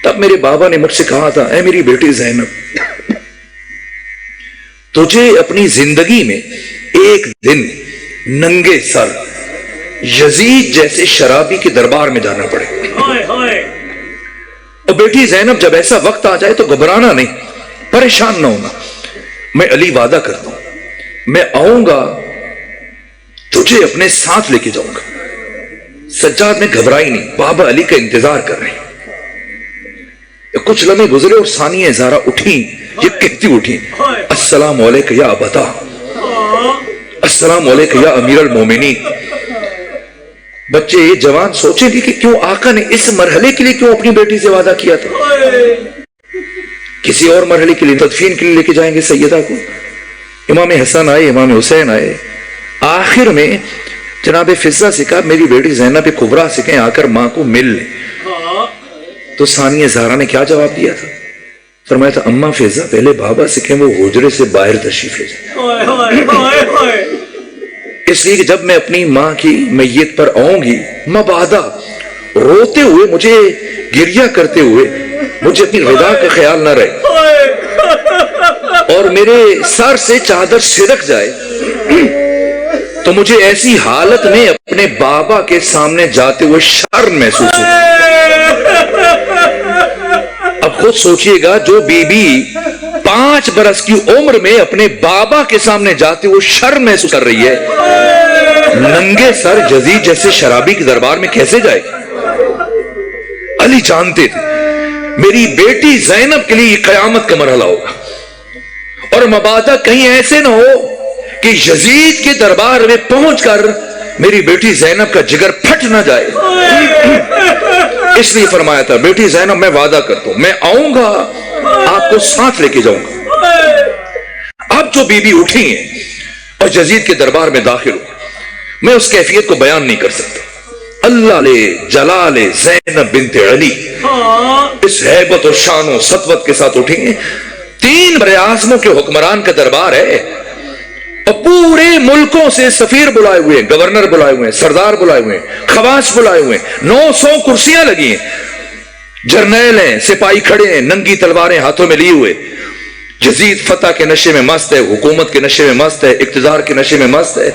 تب میرے بابا نے مجھ سے کہا تھا اے میری بیٹی زینب، تجھے اپنی زندگی میں ایک دن ننگے سر یزید جیسے شرابی کے دربار میں جانا پڑے. ہائے ہائے اور بیٹی زینب جب ایسا وقت آ جائے تو گھبرانا نہیں، پریشان نہ ہونا. میں علی وعدہ کرتا ہوں میں آؤں گا تجھے اپنے ساتھ لے کے جاؤں گا. سجاد نے گھبرائی نہیں، بابا علی کا انتظار کر رہے ہیں. کچھ لمحے گزرے اور ثانیہ زہرا اٹھی. یہ کہتی اٹھی السلام علیکم یا ابتا، السلام علیکم یا امیر المومنین. بچے یہ جوان سوچیں گے کہ کیوں آقا نے اس مرحلے کے لیے کیوں اپنی بیٹی سے وعدہ کیا تھا. کسی اور مرحلے کے لیے تدفین کے لیے لے کے جائیں گے سیدہ کو. امام حسن آئے، امام حسین آئے. آخر میں جناب فضہ سے کہا میری بیٹی زینب کبریٰ سے کہیں آ کر ماں کو مل لیں. تو ثانیہ زہرا نے کیا جواب دیا تھا؟ فرمایا تھا اماں فضہ پہلے بابا سے کہیں وہ حجرے سے باہر تشریف لے جائیں، اس لیے کہ جب میں اپنی ماں کی میت پر آؤں گی مبادا روتے ہوئے، مجھے گریہ کرتے ہوئے، مجھے اپنی غذا کا خیال نہ رہے اور میرے سر سے چادر سرک جائے تو مجھے ایسی حالت میں اپنے بابا کے سامنے جاتے ہوئے شرم محسوس ہو. اب خود سوچئے گا جو بی بی 5 برس کی عمر میں اپنے بابا کے سامنے جاتے ہوئے شرم محسوس کر رہی ہے، ننگے سر یزید جیسے شرابی کے دربار میں کیسے جائے. علی جانتے تھے میری بیٹی زینب کے لیے یہ قیامت کا مرحلہ ہوگا، اور مبادا کہیں ایسے نہ ہو کہ یزید کے دربار میں پہنچ کر میری بیٹی زینب کا جگر پھٹ نہ جائے. اس لیے فرمایا تھا بیٹی زینب میں وعدہ کرتا ہوں میں آؤں گا آپ کو ساتھ لے کے جاؤں گا. اب جو بی بی اٹھی ہیں اور یزید کے دربار میں داخل ہو، میں اس کیفیت کو بیان نہیں کر سکتا. اللہ لے جلال زینب بنت علی اس ہیبت و شان و سطوت کے ساتھ اٹھی ہیں. 3 بر اعظموں کے حکمران کا دربار ہے اور پورے ملکوں سے سفیر بلائے ہوئے ہیں، گورنر بلائے ہوئے ہیں، سردار بلائے ہوئے ہیں، خواص بلائے ہوئے ہیں. 900 کرسیاں لگی ہیں، جرنیل ہیں، سپاہی کھڑے ہیں ننگی تلواریں ہاتھوں میں لیے ہوئے. یزید فتح کے نشے میں مست ہے، حکومت کے نشے میں مست ہے، اقتدار کے نشے میں مست ہے،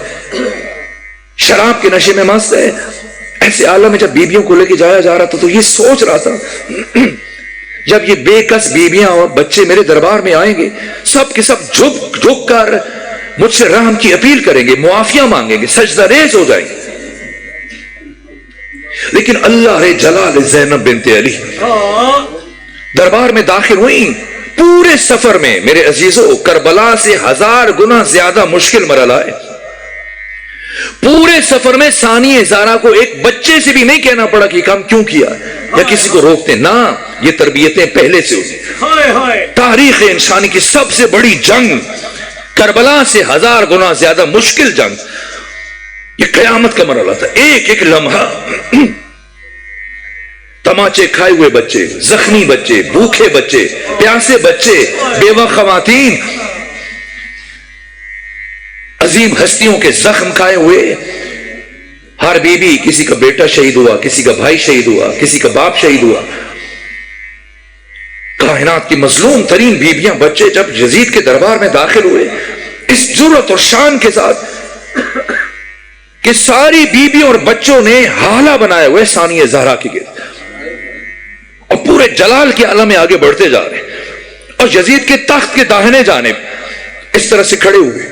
شراب کے نشے میں مست ہے. ایسے عالم میں جب بیبیوں کو لے کے جایا جا رہا تھا تو یہ سوچ رہا تھا جب یہ بے کس بیویاں اور بچے میرے دربار میں آئیں گے، سب کے سب جھک جھک کر مجھ سے رحم کی اپیل کریں گے، معافیاں مانگیں گے، سجدہ ریز ہو جائیں گے. لیکن اللہ جلال زینب بنت علی دربار میں داخل ہوئی. پورے سفر میں میرے عزیزوں کربلا سے 1000 گنا زیادہ مشکل مرحلہ ہے. پورے سفر میں ثانیہ زہرا کو ایک بچے سے بھی نہیں کہنا پڑا کہ کام کیوں کیا یا کسی کو روکتے، نہ، یہ تربیتیں پہلے سے ہوئی. تاریخ انسانی کی سب سے بڑی جنگ، کربلا سے 1000 گنا زیادہ مشکل جنگ، یہ قیامت کا مرحلہ تھا. ایک ایک لمحہ تماچے کھائے ہوئے بچے، زخمی بچے، بھوکے بچے، پیاسے بچے، بیوہ خواتین، عظیم ہستیوں کے زخم کھائے ہوئے. ہر بیوی، کسی کا بیٹا شہید ہوا، کسی کا بھائی شہید ہوا، کسی کا باپ شہید ہوا. کائنات کی مظلوم ترین بیویاں، بچے جب یزید کے دربار میں داخل ہوئے اس جرأت اور شان کے ساتھ کہ ساری بیویوں اور بچوں نے حالہ بنائے ہوئے ثانیہ زہرا کے گرد اور پورے جلال کے عالم میں آگے بڑھتے جا رہے ہیں. اور یزید کے تخت کے داہنے جانب اس طرح سے کھڑے ہوئے.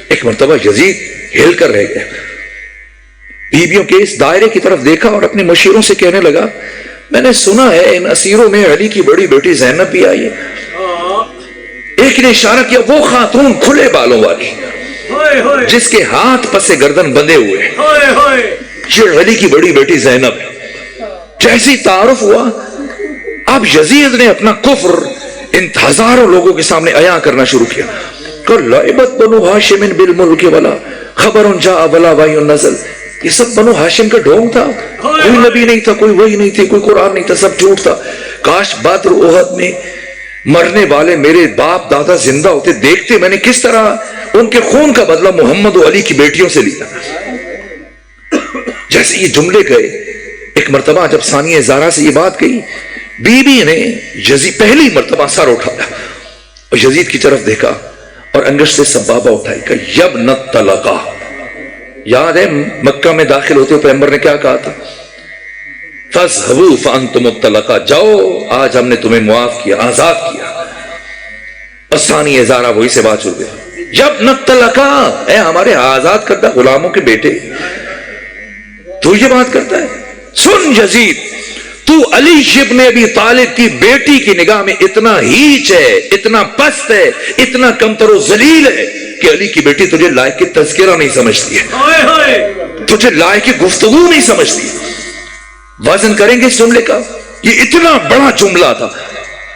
ایک مرتبہ یزید ہل کر رہ گیا، بیویوں کے اس دائرے کی طرف دیکھا اور اپنے مشیروں سے کہنے لگا، میں نے سنا ہے ان اسیروں میں علی کی بڑی بیٹی زینب بھی آئی ہے. ایک نے اشارہ کیا، وہ خاتون کھلے بالوں والی جس کے ہاتھ پسے گردن بندھے ہوئے، یہ علی کی بڑی بیٹی زینب ہے. جیسی تعارف ہوا، اب یزید نے اپنا کفر ان ہزاروں لوگوں کے سامنے عیاں کرنا شروع کیا. لعبت بنو ہاشم بالملک ولا خبر جاء ولا وحی نزل. یہ سب بنو ہاشم کا ڈھونگ تھا، کوئی نبی نہیں تھا، کوئی وحی نہیں تھی، کوئی قرآن نہیں تھا، سب جھوٹ تھا. کاش بدر احد میں مرنے والے میرے باپ دادا زندہ ہوتے، دیکھتے میں نے کس طرح ان کے خون کا بدلہ محمد و علی کی بیٹیوں سے لیا. جیسے یہ جملے گئے، ایک مرتبہ جب ثانیہ زہرا سے یہ بات کہی، بی بی نے یزید پہلی مرتبہ سر اٹھایا اور یزید کی طرف دیکھا اور انگشت سے سبابہ اٹھائی کہ یبن الطلقہ. یاد ہے مکہ میں داخل ہوتے ہوئے پیغمبر نے کیا کہا تھا؟ فَاذْهَبُوا فَأَنْتُمُ الطَّلَقَةُ، جاؤ آج ہم نے تمہیں معاف کیا، آزاد کیا. اور ثانیہ زہرا وہی سے بات چھوڑ گیا، یبن الطلقہ، اے ہمارے آزاد کردہ غلاموں کے بیٹے، تو یہ بات کرتا ہے؟ سن یزید، تو علی ابن ابی طالب کی بیٹی کی نگاہ میں اتنا ہیچ ہے، اتنا پست ہے، اتنا کمتر و ذلیل ہے کہ علی کی بیٹی تجھے لائق کی تذکرہ نہیں سمجھتی ہے، تجھے لائق کی گفتگو نہیں سمجھتی. وزن کریں گے اس جملے کا، یہ اتنا بڑا جملہ تھا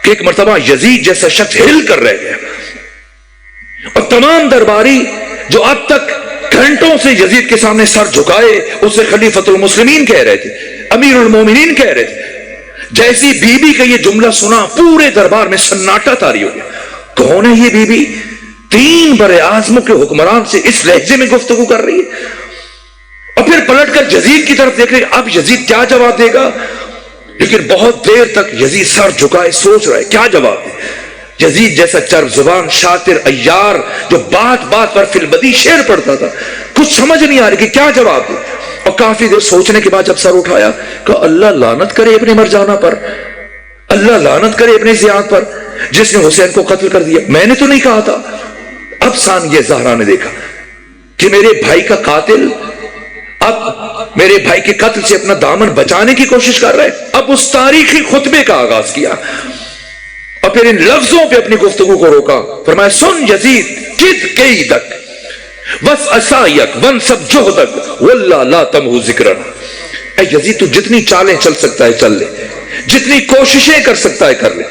کہ ایک مرتبہ یزید جیسا شخص ہل کر رہ گیا. اور تمام درباری جو اب تک گھنٹوں سے یزید کے سامنے سر جھکائے اسے خلیفۃ المسلمین کہہ رہے تھے، امیر المومنین کہہ رہے تھے، جیسی بی بی کا یہ جملہ سنا پورے دربار میں سناٹا طاری ہو گیا. کون ہے یہ بی بی؟ 3 بر اعظموں کے حکمران سے اس لہجے میں گفتگو کر رہی ہے. اور پھر پلٹ کر یزید کی طرف دیکھ رہے، اب یزید کیا جواب دے گا؟ لیکن بہت دیر تک یزید سر جھکائے سوچ رہا ہے کیا جواب دے. یزید جیسا چرب زبان شاطر عیار جو بات بات پر فی البدی شعر پڑھتا تھا، کچھ سمجھ نہیں آ رہی کہ کیا جواب دے. اور کافی دیر سوچنے کے بعد جب سر اٹھایا کہ اللہ لعنت کرے ابن مرجانہ پر، اللہ لعنت کرے ابن زیاد پر جس نے حسین کو قتل کر دیا، میں نے تو نہیں کہا تھا. اب ثانیہ زہرا نے دیکھا کہ میرے بھائی کا قاتل اب میرے بھائی کے قتل سے اپنا دامن بچانے کی کوشش کر رہے. اب اس تاریخی خطبے کا آغاز کیا اور پھر ان لفظوں پہ اپنی گفتگو کو روکا. فرمایا، سن یزید، جد قیدک وس اسائک ونصب جہدک واللہ لا تمہو ذکرنا. اے یزید، تو جتنی چالیں چل سکتا ہے چل لے، جتنی کوششیں کر سکتا ہے کر لے،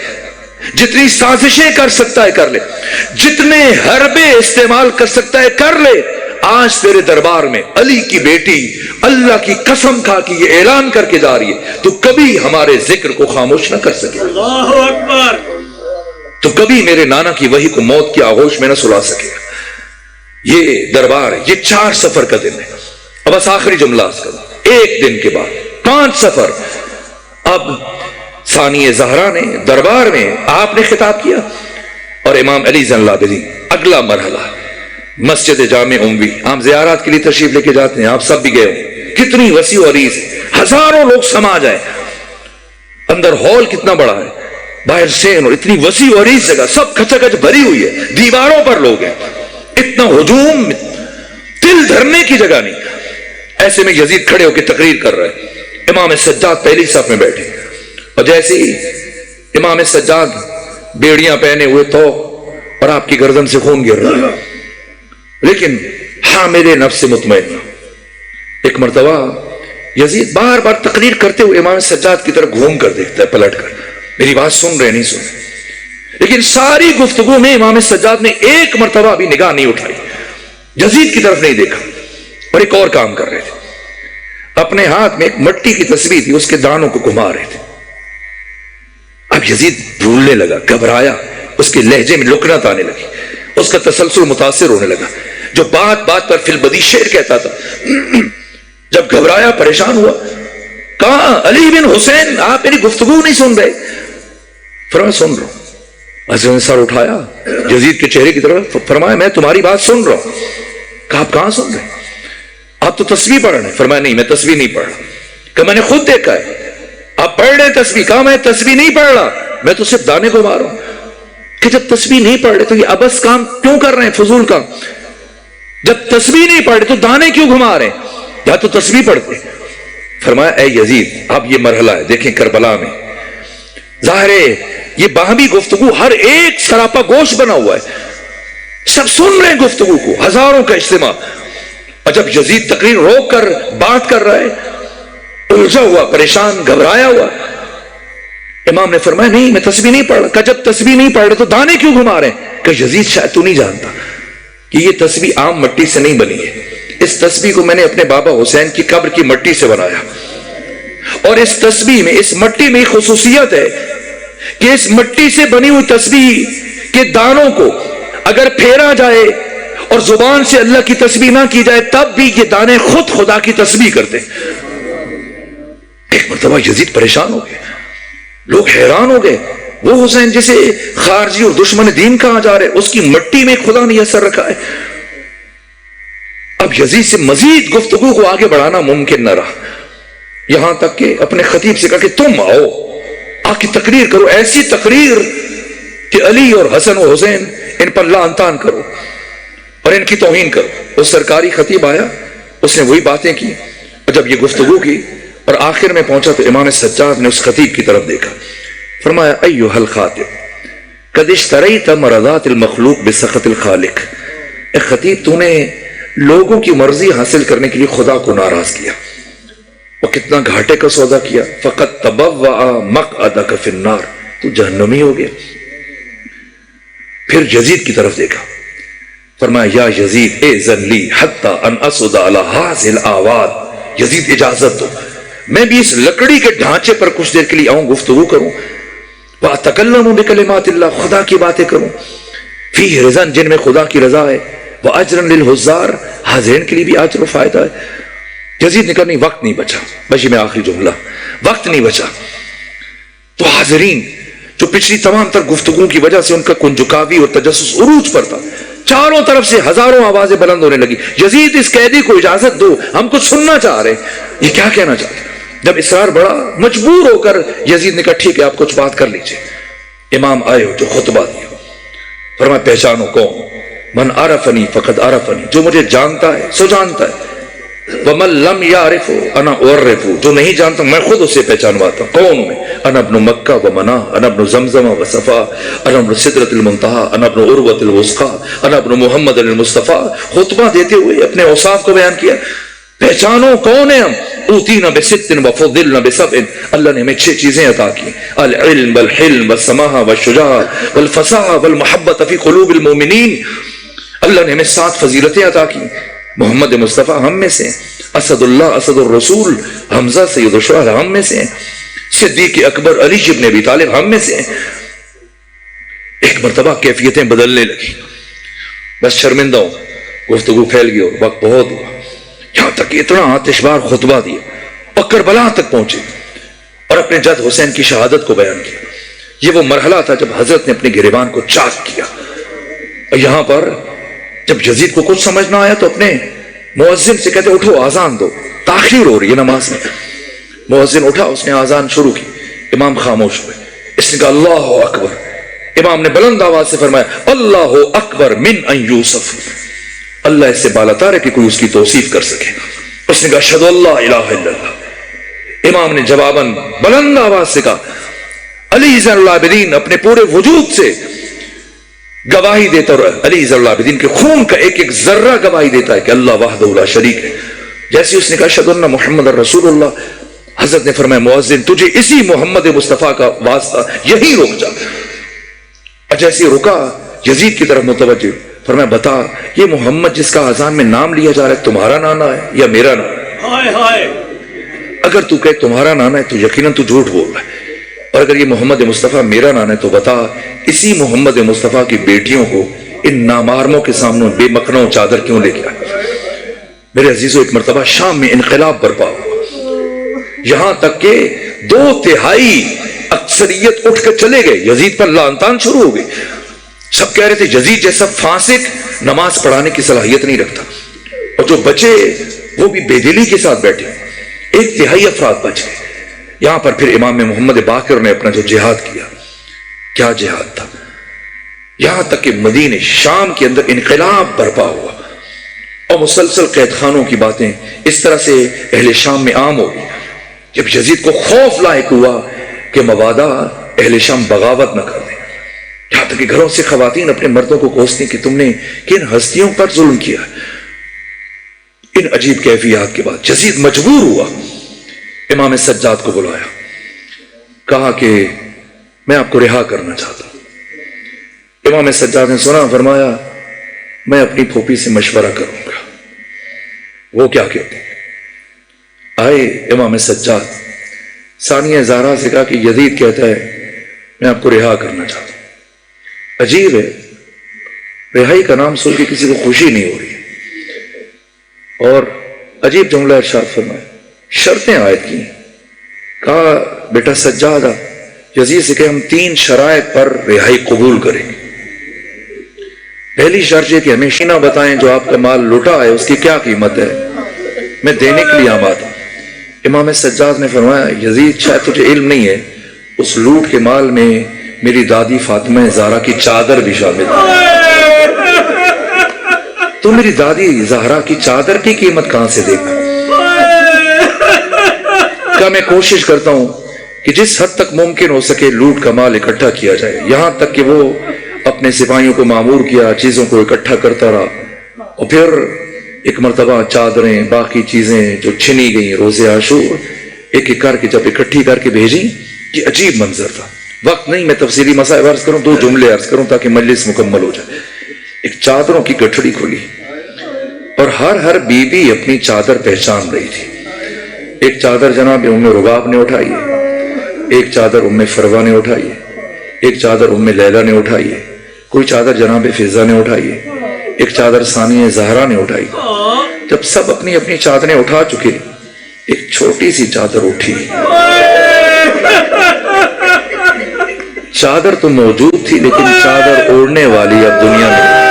جتنی سازشیں کر سکتا ہے کر لے، جتنے حربے استعمال کر سکتا ہے کر لے. آج تیرے دربار میں علی کی بیٹی اللہ کی قسم کھا کے یہ اعلان کر کے جا رہی ہے تو کبھی ہمارے ذکر کو خاموش نہ کر سکے، اللہ اکبر، تو کبھی میرے نانا کی وحی کو موت کی آغوش میں نہ سلا سکے. یہ دربار ہے، یہ 4 سفر کا دن ہے. اب بس آخری جملہ اس کا، ایک دن کے بعد 5 سفر. اب ثانیہ زہرا نے دربار میں آپ نے خطاب کیا اور امام علی زین العابدین. اگلا مرحلہ مسجد جامع اموی، آپ زیارات کے لیے تشریف لے کے جاتے ہیں، آپ سب بھی گئے ہوں، کتنی وسیع و عریض ہے، ہزاروں لوگ سما جائیں. اندر ہال کتنا بڑا ہے، باہر سین اور اتنی وسیع اور عریض جگہ، سب کچا کچ بھری ہوئی ہے، دیواروں پر لوگ ہیں، اتنا ہجوم، دل دھرنے کی جگہ نہیں۔ ایسے میں یزید کھڑے ہو کے تقریر کر رہے ہیں، امام سجاد پہلی صف میں بیٹھے، اور جیسے ہی امام سجاد بیڑیاں پہنے ہوئے تو اور آپ کی گردن سے خون گر رہا ہے، لیکن حامل نفس مطمئنہ۔ ایک مرتبہ یزید بار بار تقریر کرتے ہوئے امام سجاد کی طرف گھوم کر دیکھتا ہے، پلٹ کر، میری بات سن رہے نہیں سن رہے، لیکن ساری گفتگو میں امام سجاد نے ایک مرتبہ بھی نگاہ نہیں اٹھائی، یزید کی طرف نہیں دیکھا، اور ایک اور کام کر رہے تھے، اپنے ہاتھ میں ایک مٹی کی تسبیح تھی، اس کے دانوں کو گھما رہے تھے۔ اب یزید بھولنے لگا، گھبرایا، اس کے لہجے میں لکنت آنے لگی، اس کا تسلسل متاثر ہونے لگا، جو بات بات پر فی البدی شعر کہتا تھا۔ جب گھبرایا، پریشان ہوا، کہا علی بن حسین آپ میری گفتگو نہیں سن رہے؟ فرمایا سن رہا ہوں۔ حضرت نے سر اٹھایا یزید کے چہرے کی طرف، فرمایا میں تمہاری بات سن رہا ہوں۔ کہا آپ کہاں سن رہے ہیں؟ آپ تو تسبیح پڑھ رہے ہیں۔ فرمایا نہیں، میں تسبیح نہیں پڑھ رہا۔ کہ میں نے خود دیکھا ہے آپ پڑھ رہے ہیں تسبیح۔ کہا میں تسبیح نہیں پڑھ رہا، میں تو صرف دانے کو مار رہا ہوں۔ کہ جب تسبیح نہیں پڑھ رہے تو یہ ابس کام کیوں کر رہے ہیں، فضول کام؟ جب تسبیح نہیں پڑھ رہے تو دانے کیوں گھما رہے ہیں؟ یا تو تسبیح پڑھتے۔ فرمایا اے یزید اب یہ مرحلہ ہے، دیکھیں کربلا میں ظاہر ہے یہ باہمی گفتگو ہر ایک سراپا گوشت بنا ہوا ہے، سب سن رہے ہیں گفتگو کو، ہزاروں کا اجتماع، اور جب یزید تقریر روک کر بات کر رہا ہے، الجھا ہوا، پریشان، گھبرایا ہوا، امام نے فرمایا نہیں میں تسبیح نہیں پڑھ رہا۔ کہ جب تسبیح نہیں پڑھ رہے تو دانے کیوں گھما رہے ہیں؟ کہ یزید شاید تو نہیں جانتا کہ یہ تسبیح عام مٹی سے نہیں بنی ہے، اس تسبیح کو میں نے اپنے بابا حسین کی قبر کی مٹی سے بنایا، اور اس تسبیح میں، اس مٹی میں خصوصیت ہے کہ اس مٹی سے بنی ہوئی تسبیح کے دانوں کو اگر پھیرا جائے اور زبان سے اللہ کی تسبیح نہ کی جائے تب بھی یہ دانے خود خدا کی تسبیح کرتے۔ ایک مرتبہ یزید پریشان ہو گئے، لوگ حیران ہو گئے، وہ حسین جسے خارجی اور دشمن دین کہا جا رہے اس کی مٹی میں خدا نے اثر رکھا ہے۔ اب یزید سے مزید گفتگو کو آگے بڑھانا ممکن نہ رہا، یہاں تک کہ اپنے خطیب سے کہا کہ تم آؤ، آ کے تقریر کرو، ایسی تقریر کہ علی اور حسن و حسین ان پر لعن طعن کرو اور ان کی توہین کرو۔ اس سرکاری خطیب آیا، اس نے وہی باتیں کی، اور جب یہ گفتگو کی اور آخر میں پہنچا تو امام سجاد نے اس خطیب کی طرف دیکھا، فرمایا ایھا الخاطب قد اشتریت مرضات المخلوق بسخط الخالق۔ اے خطیب تو نے لوگوں کی مرضی حاصل کرنے کے لیے خدا کو ناراض کیا، اور کتنا گھاٹے کا سودا کیا۔ فقط تبوأ مقعدک فی النار، تو جہنمی ہو گیا۔ پھر یزید کی طرف دیکھا، فرمایا یا یزید اذن لی حتی ان اسد علی ھذہ الاواد، یزید اجازت دو میں بھی اس لکڑی کے ڈھانچے پر کچھ دیر کے لیے آؤں، گفتگو کروں، واتکلم بکلمات اللہ، خدا کی باتیں کروں، فیہ رضا، جن میں خدا کی رضا ہے، واجرا للحضار، حاضرین کے لیے بھی اجر و فائدہ ہے۔ یزید نے کہا نہیں وقت نہیں بچا، بس یہ میں آخری جملہ، وقت نہیں بچا۔ تو حاضرین جو پچھلی تمام تر گفتگو کی وجہ سے ان کا کنجکاوی اور تجسس عروج پر تھا، چاروں طرف سے ہزاروں آوازیں بلند ہونے لگی، یزید اس قیدی کو اجازت دو، ہم کچھ سننا چاہ رہے ہیں، یہ کیا کہنا چاہتے ہیں۔ جب اصرار بڑا، مجبور ہو کر یزید نے کہا ٹھیک ہے آپ کچھ بات کر لیجئے۔ امام آئے ہو جو خطبہ دیا، فرمایا پہچانو کون؟ من عرفنی فقد عرفنی، جو مجھے جانتا ہے سو جانتا ہے، ومن لم یعرف انا اعرف، جو نہیں جانتا میں خود اسے پہچانواتا ہوں۔ کون میں؟ انا ابن مکہ و منا، انا ابن زمزم و صفا، انا ابن سدرۃ المنتہا، انا ابن عروۃ الوثقی، انا ابن محمد المصطفیٰ۔ خطبہ دیتے ہوئے اپنے اوصاف کو بیان کیا، پہچانو کون ہیں ہم۔ اوتینا بست وفضلنا بسبع، اللہ نے ہمیں 6 چیزیں عطا کی، العلم والحلم والسماحہ والشجاعہ والفصاحہ والمحبۃ فی قلوب المؤمنین۔ اللہ نے ہمیں 7 فضیلتیں عطا کی، محمد مصطفیٰ ہم میں سے، اسد اللہ اسد الرسول حمزہ سید الشہداء ہم میں سے، صدیق اکبر علی ابن ابی طالب ہم میں سے۔ ایک مرتبہ کیفیتیں بدلنے لگی، بس شرمندہ ہوں، گفتگو پھیل گئی اور وقت بہت ہوا، یہاں تک اتنا آتش بار خطبہ دیا اور کربلا تک پہنچے اور اپنے جد حسین کی شہادت کو بیان کیا۔ یہ وہ مرحلہ تھا جب حضرت نے اپنے گریبان کو چاک کیا، اور یہاں پر جب یزید کو کچھ سمجھ نہ آیا تو اپنے مؤذن سے کہتے اٹھو آذان دو، تاخیر ہو رہی ہے نماز میں۔ مؤذن اٹھا، اس نے آذان شروع کی، امام خاموش ہوئے، اس نے کہا اللہ اکبر. امام نے بلند آواز سے فرمایا اللہ اکبر من ان یوسف. اللہ اس سے بالاتر ہے کہ کوئی اس کی توصیف کر سکے. اس نے کہا اشہد اللہ الہ الا اللہ. امام نے جواباً بلند آواز سے کہا علی زین العابدین اپنے پورے وجود سے گواہی دیتا اور علی زین العابدین کے خون کا ایک ایک ذرہ گواہی دیتا ہے کہ اللہ وحدہ لا شریک ہے. جیسے اس نے کہا اشہد ان محمد رسول اللہ، حضرت نے فرمایا مؤذن تجھے اسی محمد مصطفیٰ کا واسطہ یہی رک جا. جیسے رکا یزید کی طرف متوجہ فرمایا بتا یہ محمد جس کا اذان میں نام لیا جا رہا ہے تمہارا نانا ہے یا میرا نانا؟ ہائے ہائے اگر تو کہے تمہارا نانا ہے تو یقیناً تو جھوٹ بول رہا ہے، اور اگر یہ محمد مصطفیٰ میرا نانا ہے تو بتا اسی محمد مصطفیٰ کی بیٹیوں کو ان نامحرموں کے سامنے بے مکھنوں چادر کیوں لے گیا؟ میرے عزیزوں ایک مرتبہ شام میں انقلاب برپا ہوا، یہاں تک کہ 2/3 اکثریت اٹھ کر چلے گئے، یزید پر لعن طعن شروع ہو گئی. سب کہہ رہے تھے یزید جیسا فاسق نماز پڑھانے کی صلاحیت نہیں رکھتا، اور جو بچے وہ بھی بے دلی کے ساتھ بیٹھے. 1/3 افراد بچ گئے. یہاں پر پھر امام محمد باقر نے اپنا جو جہاد کیا، کیا جہاد تھا، یہاں تک کہ مدینے شام کے اندر انقلاب برپا ہوا اور مسلسل قید خانوں کی باتیں اس طرح سے اہل شام میں عام ہو گئی. جب یزید کو خوف لاحق ہوا کہ مبادا اہل شام بغاوت نہ کر دیں، یہاں تک کہ گھروں سے خواتین اپنے مردوں کو کوستی کہ تم نے کن ہستیوں پر ظلم کیا. ان عجیب کیفیات کے بعد یزید مجبور ہوا امام سجاد کو بلایا، کہا کہ میں آپ کو رہا کرنا چاہتا ہوں. امام سجاد نے سنا، فرمایا میں اپنی پھوپھی سے مشورہ کروں گا. وہ کیا کہتے ہیں؟ آئے امام سجاد، ثانیہ زہرا سے کہا کہ یزید کہتا ہے میں آپ کو رہا کرنا چاہتا ہوں. عجیب ہے، رہائی کا نام سن کے کسی کو خوشی نہیں ہو رہی ہے. اور عجیب جملہ ارشاد فرمایا، شرطیں عائد کی. کہا بیٹا سجادہ یزید سے کہ ہم 3 شرائط پر رہائی قبول کریں گے. پہلی شرط یہ کہ ہمیں نہ بتائیں جو آپ کا مال لوٹا ہے اس کی کیا قیمت ہے، میں دینے کے لیے آماد ہوں. امام سجاد نے فرمایا یزید شاید تجھے علم نہیں ہے اس لوٹ کے مال میں میری دادی فاطمہ زہرا کی چادر بھی شامل ہے. تو میری دادی زہرا کی چادر کی قیمت کہاں سے دے گا؟ کیا میں کوشش کرتا ہوں کہ جس حد تک ممکن ہو سکے لوٹ کا مال اکٹھا کیا جائے. یہاں تک کہ وہ اپنے سپاہیوں کو مامور کیا، چیزوں کو اکٹھا کرتا رہا، اور پھر ایک مرتبہ چادریں باقی چیزیں جو چھنی گئیں روز عاشور ایک ایک کر کے جب اکٹھی کر کے بھیجی. یہ عجیب منظر تھا. وقت نہیں میں تفصیلی مسائل عرض کروں، 2 جملے عرض کروں تاکہ مجلس مکمل ہو جائے. ایک چادروں کی گٹھڑی کھلی اور ہر بیوی اپنی چادر پہچان رہی تھی. ایک چادر جناب ام رباب نے اٹھائی ہے، ایک چادر ام فروا نے اٹھائی ہے، ایک چادر ام لیلہ نے اٹھائی ہے، کوئی چادر جناب فضا نے اٹھائی ہے، ایک چادر ثانیہ زہرا نے اٹھائی. جب سب اپنی اپنی چادریں اٹھا چکے ایک چھوٹی سی چادر اٹھی. چادر تو موجود تھی لیکن چادر اوڑھنے والی اب دنیا میں.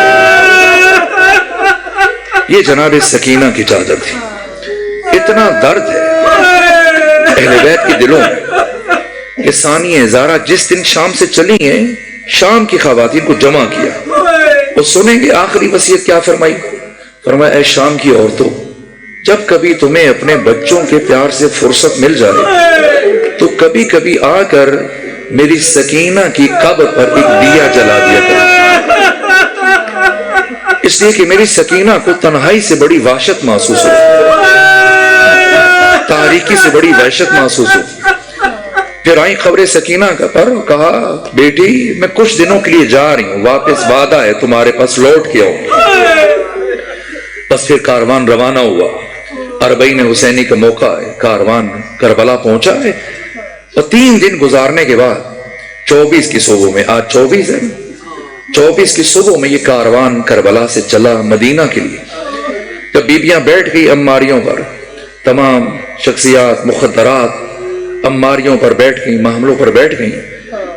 یہ جناب سکینہ کی چادر تھی. اتنا درد ہے اہل بیت کے دلوں میں کہ ثانیہ زہرا جس دن شام سے چلی ہیں شام کی خواتین کو جمع کیا. وہ سنیں گے آخری وصیت کیا فرمائی. فرمایا اے شام کی عورتوں، جب کبھی تمہیں اپنے بچوں کے پیار سے فرصت مل جائے تو کبھی کبھی آ کر میری سکینہ کی قبر پر ایک دیا جلا دیا کرو، اس لیے کہ میری سکینہ کو تنہائی سے بڑی وحشت محسوس ہو، تاریکی سے بڑی وحشت محسوس ہو. پھر آئی خبر سکینہ کا پر کہا بیٹی میں کچھ دنوں کے لیے جا رہی ہوں، واپس وعدہ ہے تمہارے پاس لوٹ کے آؤں. بس پھر کاروان روانہ ہوا. 40 حسینی کا موقع ہے، کاروان کربلا پہنچا ہے اور 3 دن گزارنے کے بعد 24 کی صبح میں، آج 24 ہے، 24 کی صبح میں یہ کاروان کربلا سے چلا مدینہ کے لیے. جب بیبیاں بیٹھ گئی اماریوں پر، تمام شخصیات مخدرات اماریوں پر بیٹھ گئیں، محملوں پر بیٹھ گئیں،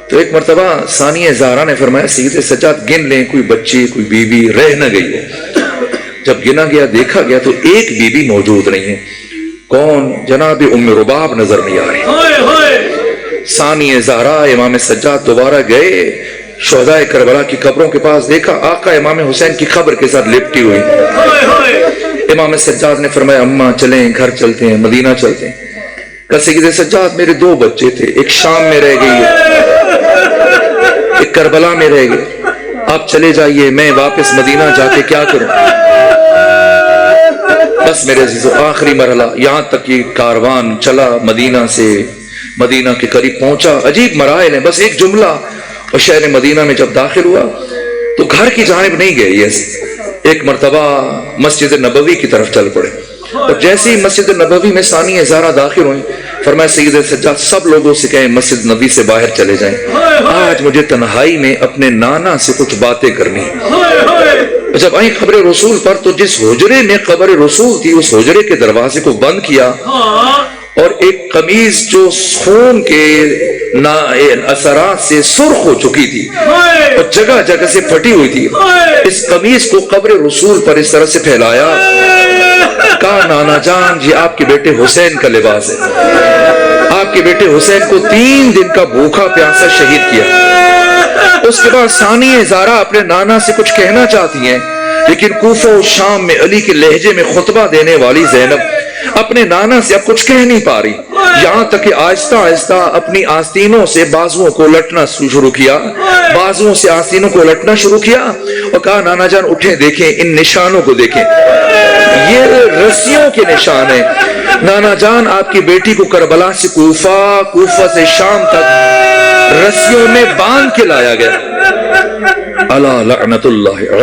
تو ایک مرتبہ ثانیہ زہرا نے فرمایا سید سجاد گن لیں کوئی بچی کوئی بیوی رہ نہ گئی ہو. جب گنا گیا دیکھا گیا تو ایک بیوی موجود نہیں ہے. کون؟ جناب ام رباب نظر نہیں آ رہی. ثانی زہرا امام سجاد دوبارہ گئے شہدائے کربلا کی قبروں کے پاس، دیکھا آقا امام حسین کی قبر کے ساتھ لپٹی ہوئی۔ ہائے ہائے امام سجاد نے فرمایا اماں چلیں گھر چلتے ہیں، مدینہ چلتے ہیں۔ کہا سید سجاد میرے 2 بچے تھے، ایک شام میں رہ گئی ہے، ایک کربلا میں رہ گئے، آپ چلے جائیے، میں واپس مدینہ جا کے کیا کروں؟ بس میرے عزیزو آخری مرحلہ، یہاں تک یہ کاروان چلا مدینہ سے، مدینہ کے قریب پہنچا، عجیب مراحل ہیں، بس ایک جملہ، اور شہر مدینہ میں جب داخل ہوا تو گھر کی جانب نہیں گئے، ایک مرتبہ مسجد نبوی کی طرف چل پڑے، اور جیسے ہی مسجد نبوی میں ثانی زہرا داخل ہوئیں فرمایا سید سجاد سب لوگوں سے کہیں مسجد نبوی سے باہر چلے جائیں، آج مجھے تنہائی میں اپنے نانا سے کچھ باتیں کرنی ہیں۔ ہائے ہائے جب آئیں قبر رسول پر تو جس حجرے میں قبر رسول تھی اس حجرے کے دروازے کو بند کیا، ہاں اور ایک قمیض جو خون کے اثرات سے سرخ ہو چکی تھی اور جگہ جگہ سے پھٹی ہوئی تھی، اس قمیض کو قبر رسول پر اس طرح سے پھیلایا، کہا نانا جان یہ آپ کے بیٹے حسین کا لباس ہے، آپ کے بیٹے حسین کو 3 دن کا بھوکا پیاسا شہید کیا۔ اس کے بعد ثانی زہرا اپنے نانا سے کچھ کہنا چاہتی ہیں، لیکن کوفہ و شام میں علی کے لہجے میں خطبہ دینے والی زینب اپنے نانا سے اب کچھ کہہ نہیں پا رہی، یہاں تک کہ آہستہ آہستہ اپنی آستینوں سے بازوؤں کو لٹنا شروع کیا، بازوؤں سے آستینوں کو لٹنا شروع کیا، اور کہا نانا جان اٹھیں دیکھیں ان نشانوں کو دیکھیں، یہ رسیوں کے نشان ہیں، نانا جان آپ کی بیٹی کو کربلا سے کوفہ، کوفہ سے شام تک رسیوں میں باندھ کے لایا گیا۔ الا لعنت اللہ